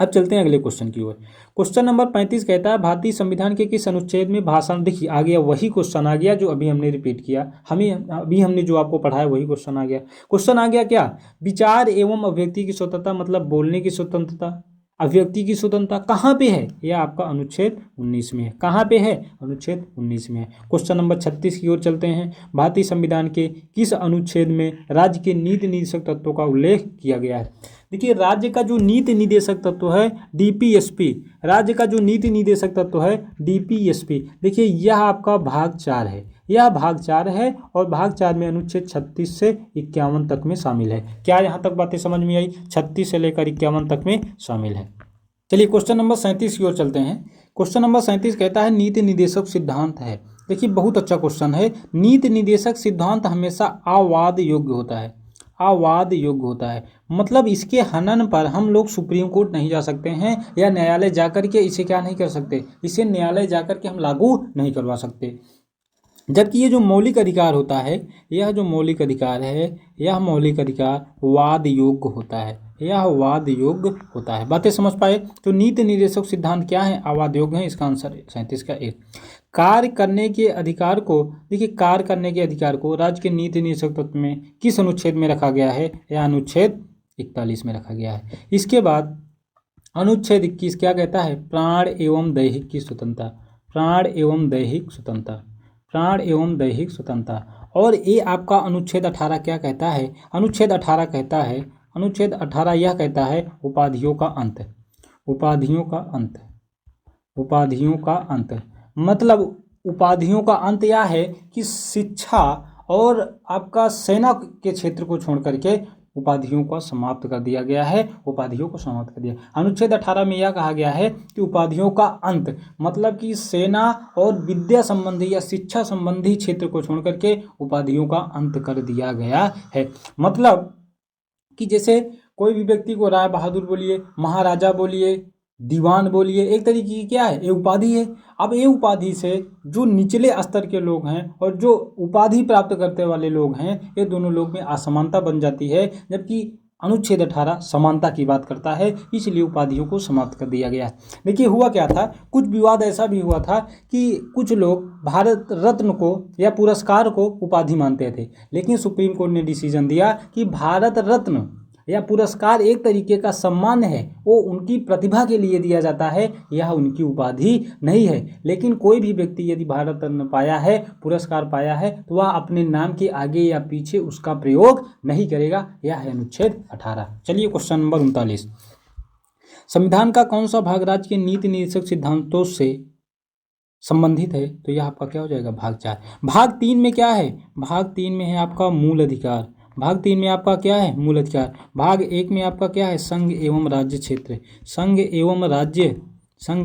अब चलते हैं अगले क्वेश्चन की ओर। क्वेश्चन नंबर 35 कहता है भारतीय संविधान के किस अनुच्छेद में भाषण। देखिए आ गया, वही क्वेश्चन आ गया जो अभी हमने रिपीट किया, हमने जो आपको पढ़ाया वही क्वेश्चन आ गया। क्वेश्चन आ गया क्या, विचार एवं अभिव्यक्ति की स्वतंत्रता मतलब बोलने की स्वतंत्रता, अभिव्यक्ति की स्वतंत्रता कहाँ पे है? यह आपका अनुच्छेद 19 में है। कहाँ पे है? अनुच्छेद 19 में है। क्वेश्चन नंबर 36 की ओर चलते हैं। भारतीय संविधान के किस अनुच्छेद में राज्य के नीति निर्देशक तत्वों का उल्लेख किया गया है? देखिए, राज्य का जो नीति निर्देशक तत्व है डीपीएसपी, राज्य का जो नीति निर्देशक तत्व है डीपीएसपी। देखिए यह आपका भाग 4 है, यह भाग 4 है, और भाग 4 में अनुच्छेद 36 से 51 तक में शामिल है। क्या यहाँ तक बातें समझ में आई? 36 से लेकर 51 तक में शामिल है। चलिए क्वेश्चन नंबर 37 की ओर चलते हैं। क्वेश्चन नंबर 37 कहता है नीति निर्देशक सिद्धांत है। देखिए बहुत अच्छा क्वेश्चन है। नीति निर्देशक सिद्धांत हमेशा अवाद योग्य होता है, अवाद योग्य होता है। मतलब इसके हनन पर हम लोग सुप्रीम कोर्ट नहीं जा सकते हैं, या न्यायालय जाकर के इसे क्या नहीं कर सकते, इसे न्यायालय जाकर के हम लागू नहीं करवा सकते। जबकि ये जो मौलिक अधिकार होता है, यह जो मौलिक अधिकार है, यह मौलिक अधिकार वाद योग्य होता है, यह वाद योग्य होता है। बातें समझ पाए? तो नीति निर्देशक सिद्धांत क्या है, अवाद योग्य है। इसका आंसर 37 का 1। कार्य करने के अधिकार को, देखिए कार्य करने के अधिकार को राज्य के नीति निर्देशक तत्व में किस अनुच्छेद में रखा गया है? यह अनुच्छेद 41 में रखा गया है। इसके बाद अनुच्छेद 21 क्या कहता है, प्राण एवं दैहिक की स्वतंत्रता, प्राण एवं दैहिक स्वतंत्रता, प्राण एवं दैहिक स्वतंत्रता। और ये आपका अनुच्छेद 18 क्या कहता है? अनुच्छेद 18 कहता है, अनुच्छेद 18 यह कहता है उपाधियों का अंत, उपाधियों का अंत, उपाधियों का अंत। मतलब उपाधियों का अंत यह है कि शिक्षा और आपका सेना के क्षेत्र को छोड़ करके उपाधियों को समाप्त कर दिया गया है, उपाधियों को समाप्त कर दिया। अनुच्छेद 18 में यह कहा गया है कि उपाधियों का अंत, मतलब कि सेना और विद्या संबंधी या शिक्षा संबंधी क्षेत्र को छोड़ करके उपाधियों का अंत कर दिया गया है। मतलब कि जैसे कोई भी व्यक्ति को राय बहादुर बोलिए, महाराजा बोलिए, दीवान बोलिए, एक तरीके की क्या है, ये उपाधि है। अब ये उपाधि से जो निचले स्तर के लोग हैं और जो उपाधि प्राप्त करते वाले लोग हैं, ये दोनों लोग में असमानता बन जाती है, जबकि अनुच्छेद 18 समानता की बात करता है, इसलिए उपाधियों को समाप्त कर दिया गया। देखिए हुआ क्या था, कुछ विवाद ऐसा भी हुआ था कि कुछ लोग भारत रत्न को या पुरस्कार को उपाधि मानते थे, लेकिन सुप्रीम कोर्ट ने डिसीजन दिया कि भारत रत्न या पुरस्कार एक तरीके का सम्मान है, वो उनकी प्रतिभा के लिए दिया जाता है, यह उनकी उपाधि नहीं है। लेकिन कोई भी व्यक्ति यदि भारत रत्न पाया है, पुरस्कार पाया है, तो वह अपने नाम के आगे या पीछे उसका प्रयोग नहीं करेगा। यह है अनुच्छेद 18। चलिए क्वेश्चन नंबर 39, संविधान का कौन सा भाग राज्य के नीति निर्देशक सिद्धांतों से संबंधित है? तो यह आपका क्या हो जाएगा, भाग 4। भाग 3 में क्या है, भाग 3 में है आपका मूल अधिकार। भाग 3 में आपका क्या है, मूल अधिकार। भाग 1 में आपका क्या है, संघ एवं राज्य क्षेत्र, संघ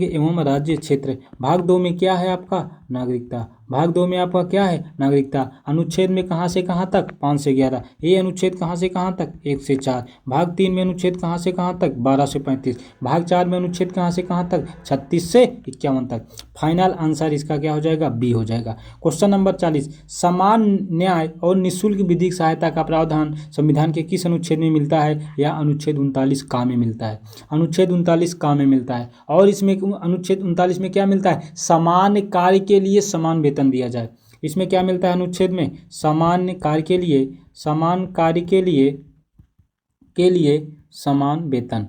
एवं राज्य क्षेत्र। भाग 2 में क्या है आपका, नागरिकता। भाग 2 में आपका क्या है, नागरिकता। अनुच्छेद में कहाँ से कहाँ तक, 5 से 11। ये अनुच्छेद कहाँ से कहाँ तक, 1 से 4। भाग 3 में अनुच्छेद कहाँ से कहाँ तक, 12 से 35। भाग 4 में अनुच्छेद कहाँ से कहाँ तक, 36 से 51 तक। फाइनल आंसर इसका क्या हो जाएगा, बी हो जाएगा। क्वेश्चन नंबर 40, समान न्याय और निःशुल्क विधिक सहायता का प्रावधान संविधान के किस अनुच्छेद में मिलता है? या अनुच्छेद 39 का में मिलता है। अनुच्छेद 39 का में मिलता है। और इसमें अनुच्छेद 39 में क्या मिलता है, समान कार्य के लिए समान वेतन दिया जाए। इसमें क्या मिलता है अनुच्छेद में, समान कार्य के लिए समान वेतन।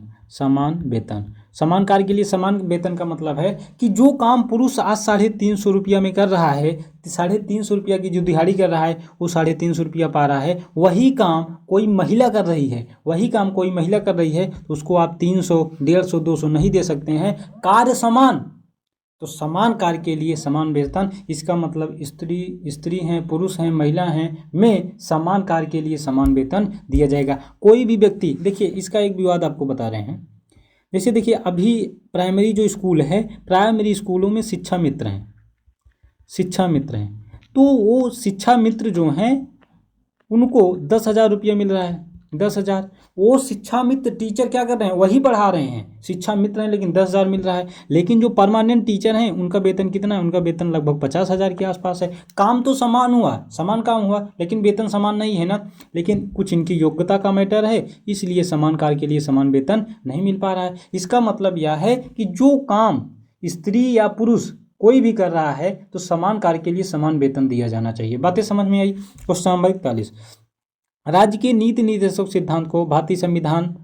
समान कार्य के लिए समान वेतन का मतलब है कि जो काम पुरुष आज 350 रुपया में कर रहा है, 350 रुपया की जो दिहाड़ी कर रहा है, वो 350 रुपया पा रहा है, वही काम कोई महिला कर रही है, तो उसको आप 300, 150, 200 नहीं दे सकते हैं। कार्य समान, तो समान कार्य के लिए समान वेतन, इसका मतलब स्त्री हैं, पुरुष हैं, महिला हैं, में समान कार्य के लिए समान वेतन दिया जाएगा। कोई भी व्यक्ति, देखिए इसका एक विवाद आपको बता रहे हैं। जैसे देखिए अभी प्राइमरी जो स्कूल है, प्राइमरी स्कूलों में शिक्षा मित्र हैं, तो वो शिक्षा मित्र जो हैं उनको 10,000 रुपया मिल रहा है, 10,000। वो शिक्षा मित्र टीचर क्या कर रहे हैं, वही पढ़ा रहे हैं, शिक्षा मित्र हैं, लेकिन 10,000 मिल रहा है। लेकिन जो परमानेंट टीचर हैं उनका वेतन कितना है, उनका वेतन लगभग 50,000 के आसपास है। काम तो समान हुआ, समान काम हुआ, लेकिन वेतन समान नहीं है ना। लेकिन कुछ इनकी योग्यता का मैटर है, इसलिए समान कार्य के लिए समान वेतन नहीं मिल पा रहा है। इसका मतलब यह है कि जो काम स्त्री या पुरुष कोई भी कर रहा है, तो समान कार्य के लिए समान वेतन दिया जाना चाहिए। बातें समझ में आई। क्वेश्चन नंबर 41, राज्य के नीति निर्देशक सिद्धांत को भारतीय संविधान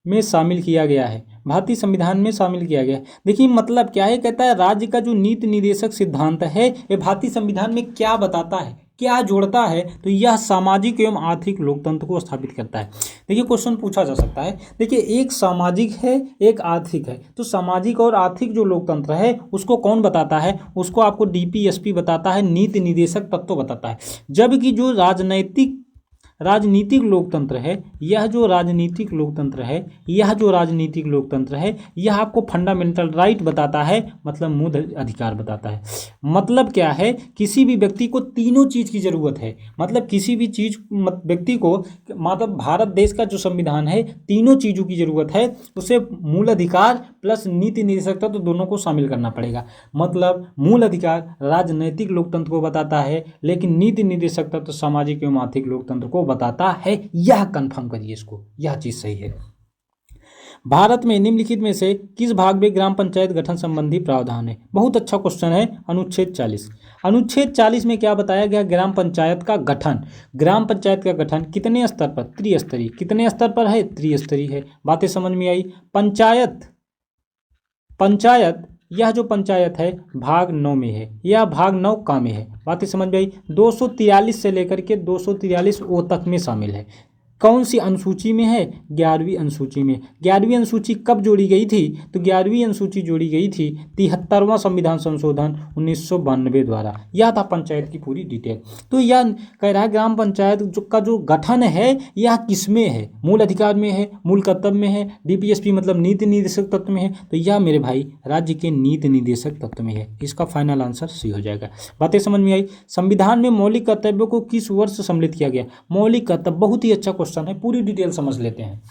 में शामिल किया गया है। भारतीय संविधान में शामिल किया गया है। देखिए मतलब क्या है, कहता है राज्य का जो नीति निर्देशक सिद्धांत है, ये भारतीय संविधान में क्या बताता है, क्या जोड़ता है, तो यह सामाजिक एवं आर्थिक लोकतंत्र को स्थापित करता है। देखिए क्वेश्चन पूछा जा सकता है, देखिए एक सामाजिक है, एक आर्थिक है, तो सामाजिक और आर्थिक जो लोकतंत्र है उसको कौन बताता है, उसको आपको डीपीएसपी बताता है, नीति निर्देशक तत्व बताता है। जबकि जो राजनीतिक लोकतंत्र है, यह जो राजनीतिक लोकतंत्र है, यह आपको फंडामेंटल राइट बताता है, मतलब मूल अधिकार बताता है। मतलब क्या है, किसी भी व्यक्ति को तीनों चीज़ की ज़रूरत है, मतलब किसी भी चीज़ व्यक्ति को, मतलब भारत देश का जो संविधान है, तीनों चीज़ों की ज़रूरत है। उसे मूल अधिकार प्लस नीति निर्देशक तत्व दोनों को शामिल करना पड़ेगा। मतलब मूल अधिकार राजनीतिक लोकतंत्र को बताता है, लेकिन नीति निर्देशक तत्व सामाजिक एवं आर्थिक लोकतंत्र को बताता है। यह कंफर्म करिए इसको, यह चीज सही है। भारत में निम्नलिखित में से किस भाग में ग्राम पंचायत गठन संबंधी प्रावधान है? बहुत अच्छा क्वेश्चन है। अनुच्छेद 40। अनुच्छेद 40 में क्या बताया गया, ग्राम पंचायत का गठन। ग्राम पंचायत का गठन कितने स्तर पर, त्रिस्तरीय। कितने स्तर पर है, त्रिस्तरीय है। बातें समझ में आई। पंचायत यह जो पंचायत है भाग 9 में है, यह भाग 9 का में है। बातें समझ में आई। 243 से लेकर के 243 ओ तक में शामिल है। कौन सी अनुसूची में है? 11वीं अनुसूची में। 11वीं अनुसूची कब जोड़ी गई थी? तो 11वीं अनुसूची जोड़ी गई थी 73वां संविधान संशोधन 1992 द्वारा। यह था पंचायत की पूरी डिटेल। तो यह कह रहा है ग्राम पंचायत का जो गठन है यह किसमें है? मूल अधिकार में है, मूल कर्तव्य में है, डीपीएसपी मतलब नीति निर्देशक तत्व में है। तो यह मेरे भाई राज्य के नीति निर्देशक तत्व में है। इसका फाइनल आंसर सी हो जाएगा। बातें समझ में आई? संविधान में मौलिक कर्तव्यों को किस वर्ष सम्मिलित किया गया? मौलिक कर्तव्य बहुत ही अच्छा क्वेश्चन है, पूरी डिटेल समझ लेते हैं।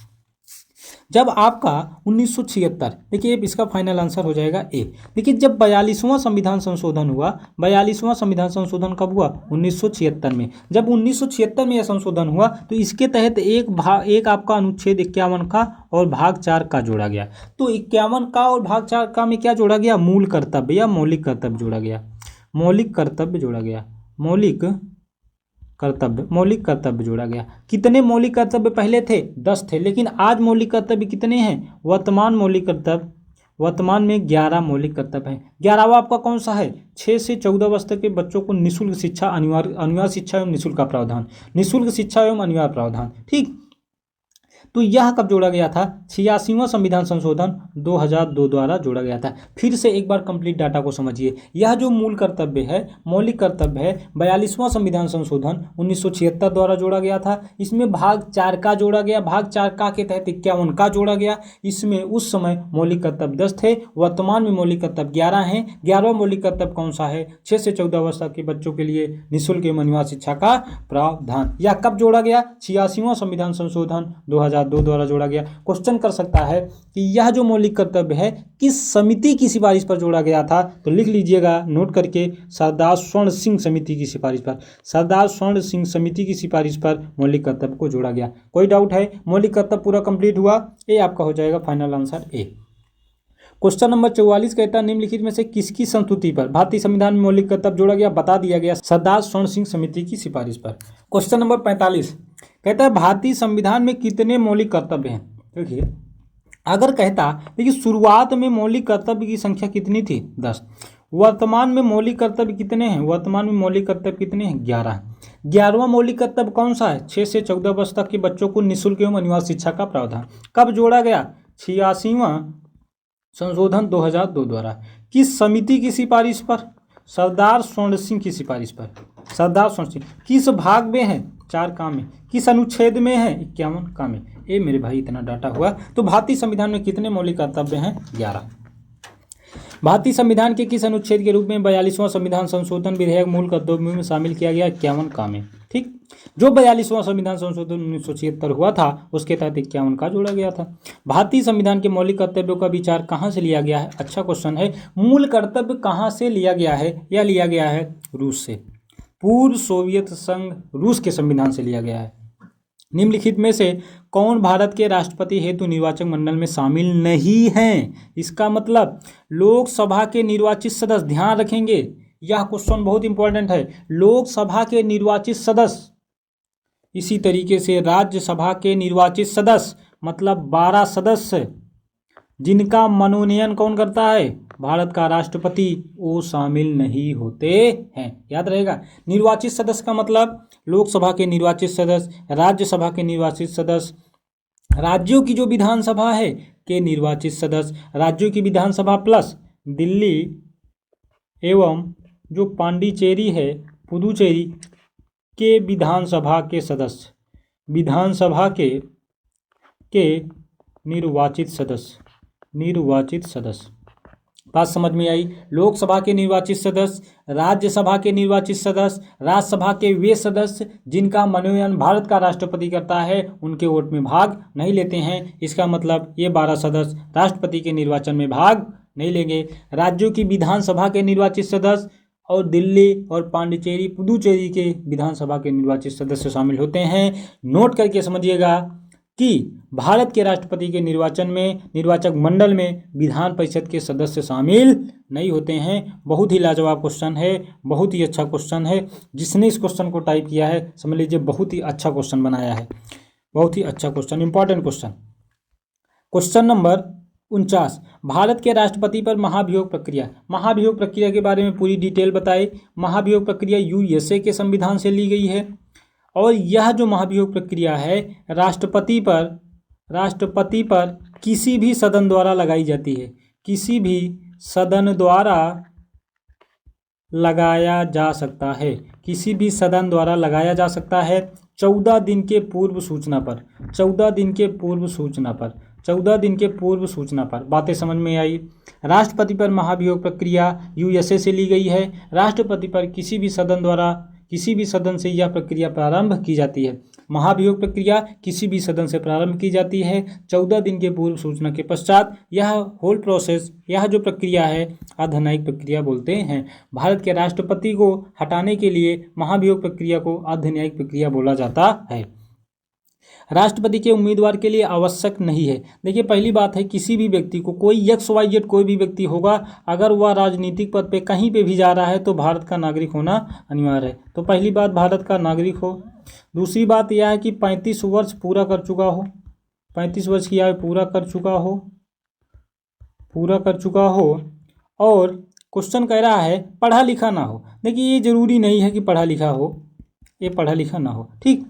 जब आपका 1976, देखिए इसका फाइनल आंसर हो जाएगा ए। देखिए जब 42वां संविधान संशोधन हुआ, 42वां संविधान संशोधन कब हुआ? 1976 में। जब 1976 में यह संशोधन हुआ तो इसके तहत एक आपका अनुच्छेद 51 का और भाग 4 का जोड़ा गया। तो 51 का और भाग 4 का में क्या जोड़ा गया? मूल कर्तव्य या मौलिक कर्तव्य जोड़ा गया। मौलिक कर्तव्य जोड़ा गया। मौलिक कर्तव्य जोड़ा गया। कितने मौलिक कर्तव्य पहले थे? 10 थे, लेकिन आज मौलिक कर्तव्य कितने हैं? वर्तमान में 11 मौलिक कर्तव्य हैं। 11वां आपका कौन सा है? 6 से 14 वर्ष तक के बच्चों को निःशुल्क शिक्षा, अनिवार्य शिक्षा एवं निःशुल्क का प्रावधान, निःशुल्क शिक्षा एवं अनिवार्य प्रावधान। ठीक, तो यह कब जोड़ा गया था? 86वां संविधान संशोधन 2002 द्वारा जोड़ा गया था। फिर से एक बार कंप्लीट डाटा को समझिए। यह जो मूल कर्तव्य है, मौलिक कर्तव्य है, 42वां संविधान संशोधन 1976 द्वारा जोड़ा गया था। इसमें भाग 4 का जोड़ा गया। भाग 4 का के तहत 51 का जोड़ा गया। इसमें उस समय मौलिक कर्तव्य 10 थे, वर्तमान में मौलिक कर्तव्य 11 हैं। 11वां मौलिक कर्तव्य कौन सा है? 6 से 14 वर्ष तक के बच्चों के लिए निःशुल्क एवं अनिवार्य शिक्षा का प्रावधान। यह कब जोड़ा गया? 86वां संविधान संशोधन 2002 द्वारा जोड़ा गया। क्वेश्चन कर सकता है कि यह जो मौलिक कर्तव्य है किस समिति की सिफारिश पर जोड़ा गया था? तो लिख लीजिएगा नोट करके, सरदार स्वर्ण सिंह समिति की सिफारिश पर। सरदार स्वर्ण सिंह समिति की सिफारिश पर मौलिक कर्तव्य को जोड़ा गया। कोई डाउट है? मौलिक कर्तव्य पूरा कंप्लीट हुआ। ए आपका हो जाएगा final answer A. Question number 44 कहता है निम्नलिखित में से किसकी संस्तुति पर भारतीय संविधान में मौलिक कर्तव्य जोड़ा गया? बता दिया गया, सरदार स्वर्ण सिंह समिति की सिफारिश पर। क्वेश्चन नंबर 45 कहता है भारतीय संविधान में कितने मौलिक कर्तव्य हैं? देखिए अगर कहता देखिए शुरुआत में मौलिक कर्तव्य की संख्या कितनी थी? 10। वर्तमान में मौलिक कर्तव्य कितने हैं? वर्तमान में मौलिक कर्तव्य कितने हैं? 11। 11वां मौलिक कर्तव्य कौन सा है? 6 से 14 वर्ष तक के बच्चों को निःशुल्क एवं अनिवार्य शिक्षा का प्रावधान। कब जोड़ा गया? 86वां संशोधन 2002 द्वारा। किस समिति की सिफारिश पर? सरदार स्वर्ण सिंह की सिफारिश पर। सरदार स्वर्ण सिंह किस भाग में है? 4 का में। किस अनुच्छेद में है? 51 का में। ये मेरे भाई इतना डाटा हुआ। तो भारतीय संविधान में कितने मौलिक कर्तव्य हैं? 11। भारतीय संविधान के किस अनुच्छेद के रूप में 42वां संविधान संशोधन विधेयक मूल कर्तव्यों में शामिल किया गया? 51 का में। ठीक, जो 42वां संविधान संशोधन 1976 हुआ था उसके तहत 51 का जोड़ा गया था। भारतीय संविधान के मौलिक कर्तव्यों का विचार कहाँ से लिया गया है? अच्छा क्वेश्चन है। मूल कर्तव्य कहाँ से लिया गया है? यह लिया गया है रूस से। पूर्व सोवियत संघ रूस के संविधान से लिया गया है। निम्नलिखित में से कौन भारत के राष्ट्रपति हेतु निर्वाचक मंडल में शामिल नहीं हैं? इसका मतलब लोकसभा के निर्वाचित सदस्य, ध्यान रखेंगे यह क्वेश्चन बहुत इंपॉर्टेंट है। लोकसभा के निर्वाचित सदस्य, इसी तरीके से राज्यसभा के निर्वाचित सदस्य मतलब 12 सदस्य जिनका मनोनयन कौन करता है? भारत का राष्ट्रपति, वो शामिल नहीं होते हैं। याद रहेगा, निर्वाचित सदस्य का मतलब लोकसभा के निर्वाचित सदस्य, राज्यसभा के निर्वाचित सदस्य, राज्यों की जो विधानसभा है के निर्वाचित सदस्य, राज्यों की विधानसभा प्लस दिल्ली एवं जो पांडिचेरी है पुदुचेरी के विधानसभा के सदस्य, विधानसभा के निर्वाचित सदस्य। बात समझ में आई? लोकसभा के निर्वाचित सदस्य, राज्यसभा के निर्वाचित सदस्य, राज्यसभा के वे सदस्य जिनका मनोनयन भारत का राष्ट्रपति करता है, उनके वोट में भाग नहीं लेते हैं। इसका मतलब ये 12 सदस्य राष्ट्रपति के निर्वाचन में भाग नहीं लेंगे। राज्यों की विधानसभा के निर्वाचित सदस्य और दिल्ली और पांडिचेरी पुदुचेरी के विधानसभा के निर्वाचित सदस्य शामिल होते हैं। नोट करके समझिएगा कि भारत के राष्ट्रपति के निर्वाचन में, निर्वाचक मंडल में विधान परिषद के सदस्य शामिल नहीं होते हैं। बहुत ही लाजवाब क्वेश्चन है, बहुत ही अच्छा क्वेश्चन है। जिसने इस क्वेश्चन को टाइप किया है समझ लीजिए बहुत ही अच्छा क्वेश्चन बनाया है, बहुत ही अच्छा question, important question. Question number 49, Bharat के राष्ट्रपति पर महाभियोग प्रक्रिया। महाभियोग प्रक्रिया के बारे में पूरी डिटेल बताए। महाभियोग प्रक्रिया यूएसए के संविधान से ली गई है और यह जो महाभियोग प्रक्रिया है राष्ट्रपति पर किसी भी सदन द्वारा लगाई जाती है, किसी भी सदन द्वारा लगाया जा सकता है, किसी भी सदन द्वारा लगाया जा सकता है 14 दिन के पूर्व सूचना पर, 14 दिन के पूर्व सूचना पर, 14 दिन के पूर्व सूचना पर। बातें समझ में आई। राष्ट्रपति पर महाभियोग प्रक्रिया यूएसए से ली गई है। राष्ट्रपति पर किसी भी सदन से यह प्रक्रिया प्रारंभ की जाती है। महाभियोग प्रक्रिया किसी भी सदन से प्रारंभ की जाती है 14 दिन के पूर्व सूचना के पश्चात। यह होल प्रोसेस, यह जो प्रक्रिया है आधान्यायिक प्रक्रिया बोलते हैं। भारत के राष्ट्रपति को हटाने के लिए महाभियोग प्रक्रिया को आधान्यायिक प्रक्रिया बोला जाता है। राष्ट्रपति के उम्मीदवार के लिए आवश्यक नहीं है। देखिए पहली बात है, किसी भी व्यक्ति को, कोई XYZ कोई भी व्यक्ति होगा, अगर वह राजनीतिक पद पे कहीं पे भी जा रहा है तो भारत का नागरिक होना अनिवार्य है। तो पहली बात भारत का नागरिक हो। दूसरी बात यह है कि 35 वर्ष पूरा कर चुका हो, 35 वर्ष की आयु पूरा कर चुका हो और क्वेश्चन कह रहा है पढ़ा लिखा ना हो। देखिए ये जरूरी नहीं है कि पढ़ा लिखा ना हो, ठीक।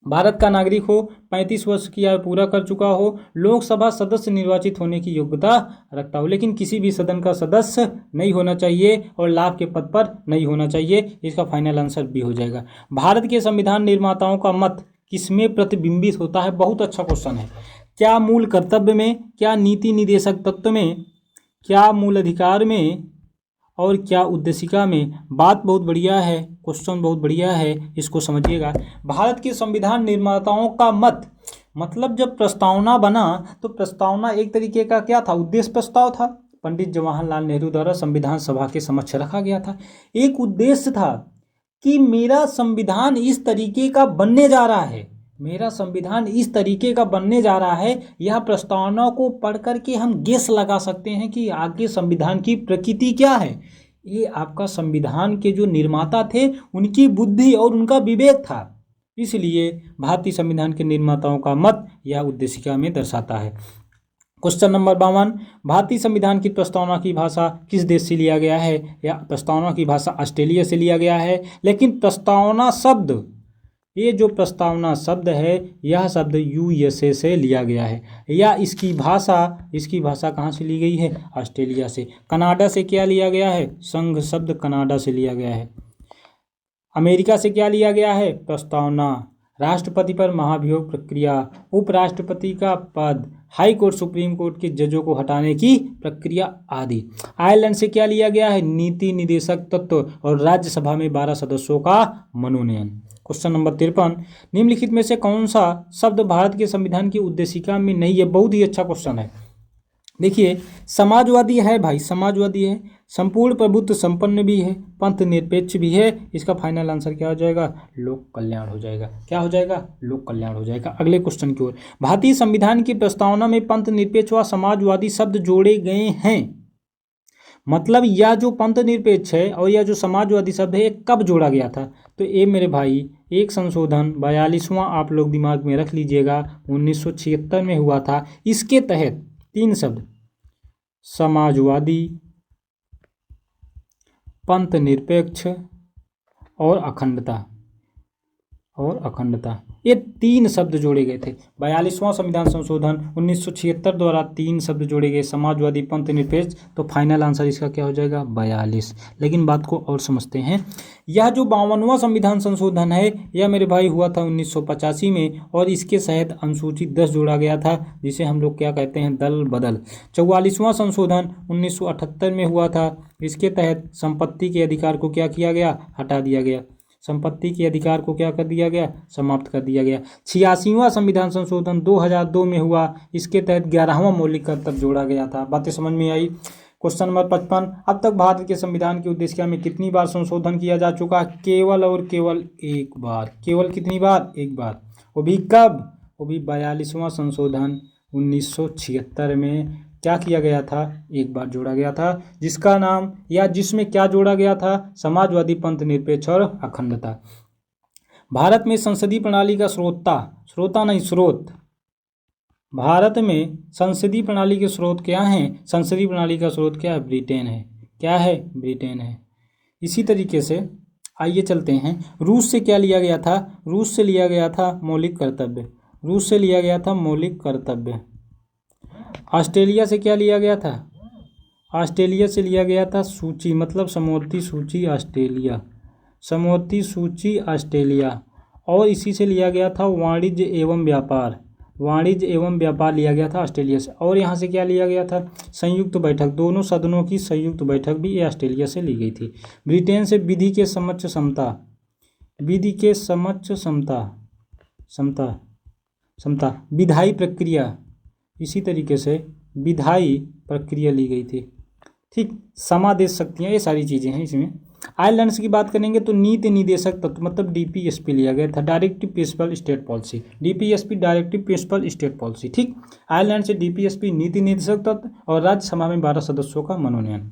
भारत का नागरिक हो, 35 वर्ष की आयु पूरा कर चुका हो, लोकसभा सदस्य निर्वाचित होने की योग्यता रखता हो, लेकिन किसी भी सदन का सदस्य नहीं होना चाहिए और लाभ के पद पर नहीं होना चाहिए। इसका फाइनल आंसर भी हो जाएगा। भारत के संविधान निर्माताओं का मत किसमें प्रतिबिंबित होता है? बहुत अच्छा क्वेश्चन है। क्या मूल कर्तव्य में, क्या नीति निदेशक तत्व में, क्या मूल अधिकार में और क्या उद्देशिका में? बात बहुत बढ़िया है, क्वेश्चन बहुत बढ़िया है, इसको समझिएगा। भारत के संविधान निर्माताओं का मत, मतलब जब प्रस्तावना बना तो प्रस्तावना एक तरीके का क्या था? उद्देश्य प्रस्ताव था। पंडित जवाहरलाल नेहरू द्वारा संविधान सभा के समक्ष रखा गया था। एक उद्देश्य था कि मेरा संविधान इस तरीके का बनने जा रहा है, मेरा संविधान इस तरीके का बनने जा रहा है। यह प्रस्तावना को पढ़ करके हम गेस लगा सकते हैं कि आगे संविधान की प्रकृति क्या है। ये आपका संविधान के जो निर्माता थे उनकी बुद्धि और उनका विवेक था। इसलिए भारतीय संविधान के निर्माताओं का मत यह उद्देशिका में दर्शाता है। क्वेश्चन नंबर 52, भारतीय संविधान की प्रस्तावना की भाषा किस देश से लिया गया है? या प्रस्तावना की भाषा ऑस्ट्रेलिया से लिया गया है। लेकिन प्रस्तावना शब्द, ये जो प्रस्तावना शब्द है यह शब्द यूएसए से लिया गया है, या इसकी भाषा कहाँ से ली गई है? ऑस्ट्रेलिया से। कनाडा से क्या लिया गया है? संघ शब्द कनाडा से लिया गया है। अमेरिका से क्या लिया गया है? प्रस्तावना। राष्ट्रपति पर महाभियोग प्रक्रिया, उपराष्ट्रपति का पद, हाई कोर्ट सुप्रीम कोर्ट के जजों को हटाने की प्रक्रिया आदि। आयरलैंड से क्या लिया गया है? नीति निदेशक तत्व और राज्यसभा में 12 सदस्यों का मनोनयन। क्वेश्चन नंबर 53, निम्नलिखित में से कौन सा शब्द भारत के संविधान की उद्देशिका में नहीं है? बहुत ही अच्छा क्वेश्चन है। देखिए समाजवादी है भाई, समाजवादी है, संपूर्ण प्रभुत्व संपन्न भी है, पंथ निरपेक्ष भी है। इसका फाइनल आंसर क्या हो जाएगा? लोक कल्याण हो जाएगा। क्या हो जाएगा? लोक कल्याण हो जाएगा। अगले क्वेश्चन की ओर, भारतीय संविधान की प्रस्तावना में पंथ निरपेक्ष व समाजवादी शब्द जोड़े गए हैं। मतलब यह जो पंथ निरपेक्ष है और यह जो समाजवादी शब्द है कब जोड़ा गया था? तो ये मेरे भाई एक संशोधन 42वां आप लोग दिमाग में रख लीजिएगा, 1976 में हुआ था। इसके तहत 3 शब्द समाजवादी, पंथ निरपेक्ष और अखंडता, ये 3 शब्द जोड़े गए थे। 42वां संविधान संशोधन 1976 द्वारा 3 शब्द जोड़े गए, समाजवादी, पंथ निरपेक्ष। तो फाइनल आंसर इसका क्या हो जाएगा? 42। लेकिन बात को और समझते हैं। यह जो 52वां संविधान संशोधन है यह मेरे भाई हुआ था 1985 में, और इसके तहत अनुसूचित 10 जोड़ा गया था, जिसे हम लोग क्या कहते हैं? दल बदल। 44वां संशोधन 1978 में हुआ था। इसके तहत संपत्ति के अधिकार को क्या किया गया? हटा दिया गया। संपत्ति के अधिकार को क्या कर दिया गया? समाप्त कर दिया गया। 86वां संविधान संशोधन 2002 में हुआ। इसके तहत 11वां मौलिक कर्तव्य जोड़ा गया था। बातें समझ में आई। क्वेश्चन नंबर 55, अब तक भारत के संविधान की उद्देशिका में कितनी बार संशोधन किया जा चुका? केवल और केवल एक बार। केवल कितनी बार? एक बार। वो भी कब? वो भी 42वां संशोधन 1976 में क्या किया गया था? एक बार जोड़ा गया था, जिसका नाम या जिसमें क्या जोड़ा गया था? समाजवादी, पंथ निरपेक्ष और अखंडता। भारत में संसदीय प्रणाली का स्रोत। भारत में संसदीय प्रणाली के स्रोत क्या हैं? संसदीय प्रणाली का स्रोत क्या है? ब्रिटेन है। क्या है? ब्रिटेन है। इसी तरीके से आइए चलते हैं। रूस से क्या लिया गया था? रूस से लिया गया था मौलिक कर्तव्य। रूस से लिया गया था मौलिक कर्तव्य। ऑस्ट्रेलिया से क्या लिया गया था? ऑस्ट्रेलिया से लिया गया था सूची, मतलब समवर्ती सूची ऑस्ट्रेलिया, समवर्ती सूची ऑस्ट्रेलिया। और इसी से लिया गया था वाणिज्य एवं व्यापार, वाणिज्य एवं व्यापार लिया गया था ऑस्ट्रेलिया से। और यहाँ से क्या लिया गया था? संयुक्त बैठक, दोनों सदनों की संयुक्त बैठक भी ये ऑस्ट्रेलिया से ली गई थी। ब्रिटेन से विधि के समक्ष समता, विधि के समक्ष समता, समता समता विधायी प्रक्रिया, इसी तरीके से विधायी प्रक्रिया ली गई थी। ठीक, समादेश शक्तियाँ, ये सारी चीज़ें हैं इसमें। आयरलैंड की बात करेंगे तो नीति निदेशक तत्व, मतलब डीपीएसपी लिया गया था, directive principle state policy. DPSP directive principle state policy. ठीक, आयरलैंड से डीपीएसपी नीति निदेशक तत्व और राज्यसभा में 12 सदस्यों का मनोनयन।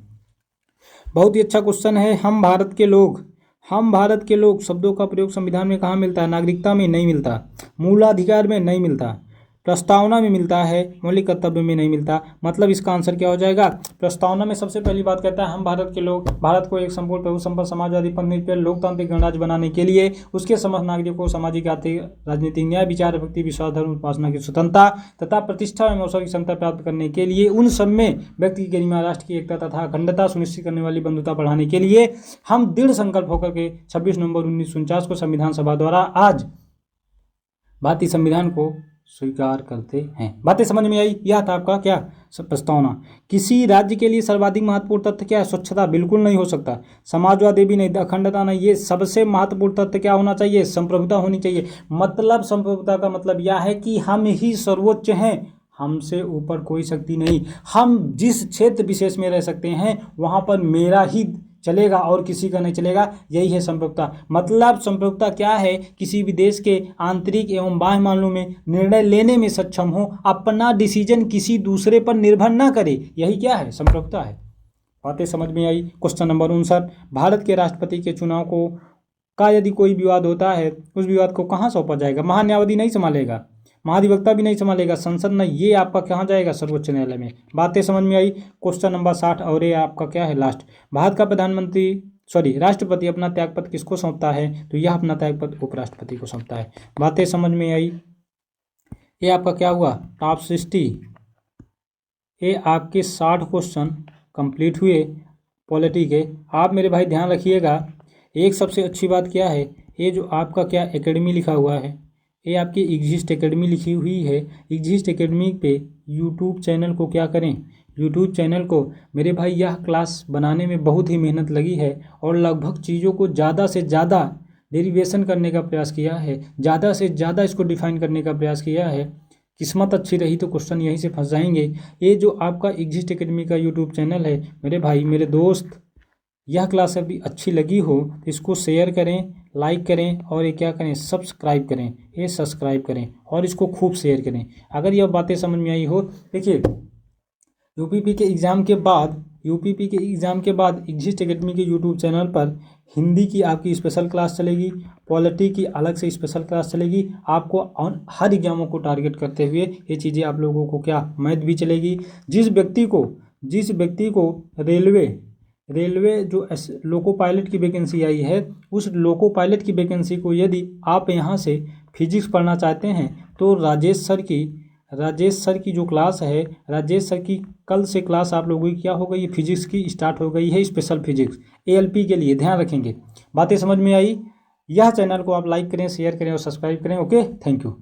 बहुत ही अच्छा क्वेश्चन है। हम भारत के लोग, हम भारत के लोग शब्दों का प्रयोग संविधान में कहाँ मिलता है? नागरिकता में नहीं मिलता, मूलाधिकार में नहीं मिलता, प्रस्तावना में मिलता है, मौलिक कर्तव्य में नहीं मिलता। मतलब इसका आंसर क्या हो जाएगा? प्रस्तावना में सबसे पहली बात कहता है हम भारत के लोग भारत को एक संपूर्ण प्रभु संपन्न समाजवादी निरपेक्ष लोकतांत्रिक गणराज्य बनाने के लिए उसके समस्त नागरिकों को सामाजिक आर्थिक राजनीतिक न्याय विचार भक्ति विश्वास धर्म उपासना की स्वतंत्रता तथा प्रतिष्ठा एवं अवसर की क्षमता प्राप्त करने के लिए उन सब में व्यक्ति की गरिमा राष्ट्र की एकता तथा अखंडता सुनिश्चित करने वाली बंधुता बढ़ाने के लिए हम दृढ़ संकल्प होकर के 26 नवंबर 1949 को संविधान सभा द्वारा आज भारतीय संविधान को स्वीकार करते हैं। बातें समझ में आई? यह था आपका क्या? प्रस्तावना। किसी राज्य के लिए सर्वाधिक महत्वपूर्ण तथ्य क्या है? स्वच्छता बिल्कुल नहीं हो सकता, समाजवादी भी नहीं, अखंडता नहीं। ये सबसे महत्वपूर्ण तथ्य क्या होना चाहिए? संप्रभुता होनी चाहिए। मतलब संप्रभुता का मतलब यह है कि हम ही सर्वोच्च हैं, हमसे ऊपर कोई शक्ति नहीं। हम जिस क्षेत्र विशेष में रह सकते हैं वहाँ पर मेरा ही चलेगा और किसी का नहीं चलेगा, यही है संप्रभुता। मतलब संप्रभुता क्या है? किसी भी देश के आंतरिक एवं बाह्य मामलों में निर्णय लेने में सक्षम हो, अपना डिसीजन किसी दूसरे पर निर्भर ना करे, यही क्या है? संप्रभुता है। बातें समझ में आई? क्वेश्चन नंबर 59, भारत के राष्ट्रपति के चुनाव का यदि कोई विवाद होता है उस विवाद को कहाँ सौंपा जाएगा? महान्यायवादी नहीं संभालेगा, महाधिवक्ता भी नहीं संभालेगा, संसद नहीं, ये आपका कहाँ जाएगा? सर्वोच्च न्यायालय में। बातें समझ में आई? क्वेश्चन नंबर 60 और ये आपका क्या है? लास्ट। भारत का राष्ट्रपति अपना त्यागपत्र किसको सौंपता है? तो यह अपना त्यागपत्र उपराष्ट्रपति को सौंपता है। बातें समझ में आई? ये आपका क्या हुआ? टॉप 60। ये आपके 60 क्वेश्चन कंप्लीट हुए पॉलिटी के। आप मेरे भाई ध्यान रखिएगा, एक सबसे अच्छी बात क्या है, ये जो आपका क्या एकेडमी लिखा हुआ है, ये आपकी एग्जिस्ट एकेडमी लिखी हुई है। एग्जिस्ट एकेडमी पे यूट्यूब चैनल को क्या करें? यूट्यूब चैनल को मेरे भाई यह क्लास बनाने में बहुत ही मेहनत लगी है और लगभग चीज़ों को ज़्यादा से ज़्यादा डेरिवेशन करने का प्रयास किया है, ज़्यादा से ज़्यादा इसको डिफाइन करने का प्रयास किया है। किस्मत अच्छी रही तो क्वेश्चन यहीं से फंस जाएंगे। ये जो आपका एग्जिस्ट एकेडमी का यूट्यूब चैनल है मेरे भाई मेरे दोस्त, यह क्लास अभी अच्छी लगी हो तो इसको शेयर करें, लाइक करें और ये क्या करें? सब्सक्राइब करें। ये सब्सक्राइब करें और इसको खूब शेयर करें। अगर यह बातें समझ में आई हो, देखिए यूपीपी के एग्ज़ाम के बाद एग्जिस्ट एकेडमी के यूट्यूब चैनल पर हिंदी की आपकी स्पेशल क्लास चलेगी, पॉलिटी की अलग से स्पेशल क्लास चलेगी। आपको हर एग्जामों को टारगेट करते हुए ये चीज़ें आप लोगों को क्या? मैथ भी चलेगी। जिस व्यक्ति को रेलवे जो लोको पायलट की वैकेंसी आई है, उस लोको पायलट की वैकेंसी को यदि आप यहाँ से फिजिक्स पढ़ना चाहते हैं तो राजेश सर की जो क्लास है, राजेश सर की कल से क्लास आप लोगों की क्या हो गई? फिजिक्स की स्टार्ट हो गई है, स्पेशल फिजिक्स ALP के लिए। ध्यान रखेंगे। बातें समझ में आई? यह चैनल को आप लाइक करें, शेयर करें और सब्सक्राइब करें। Okay, thank you.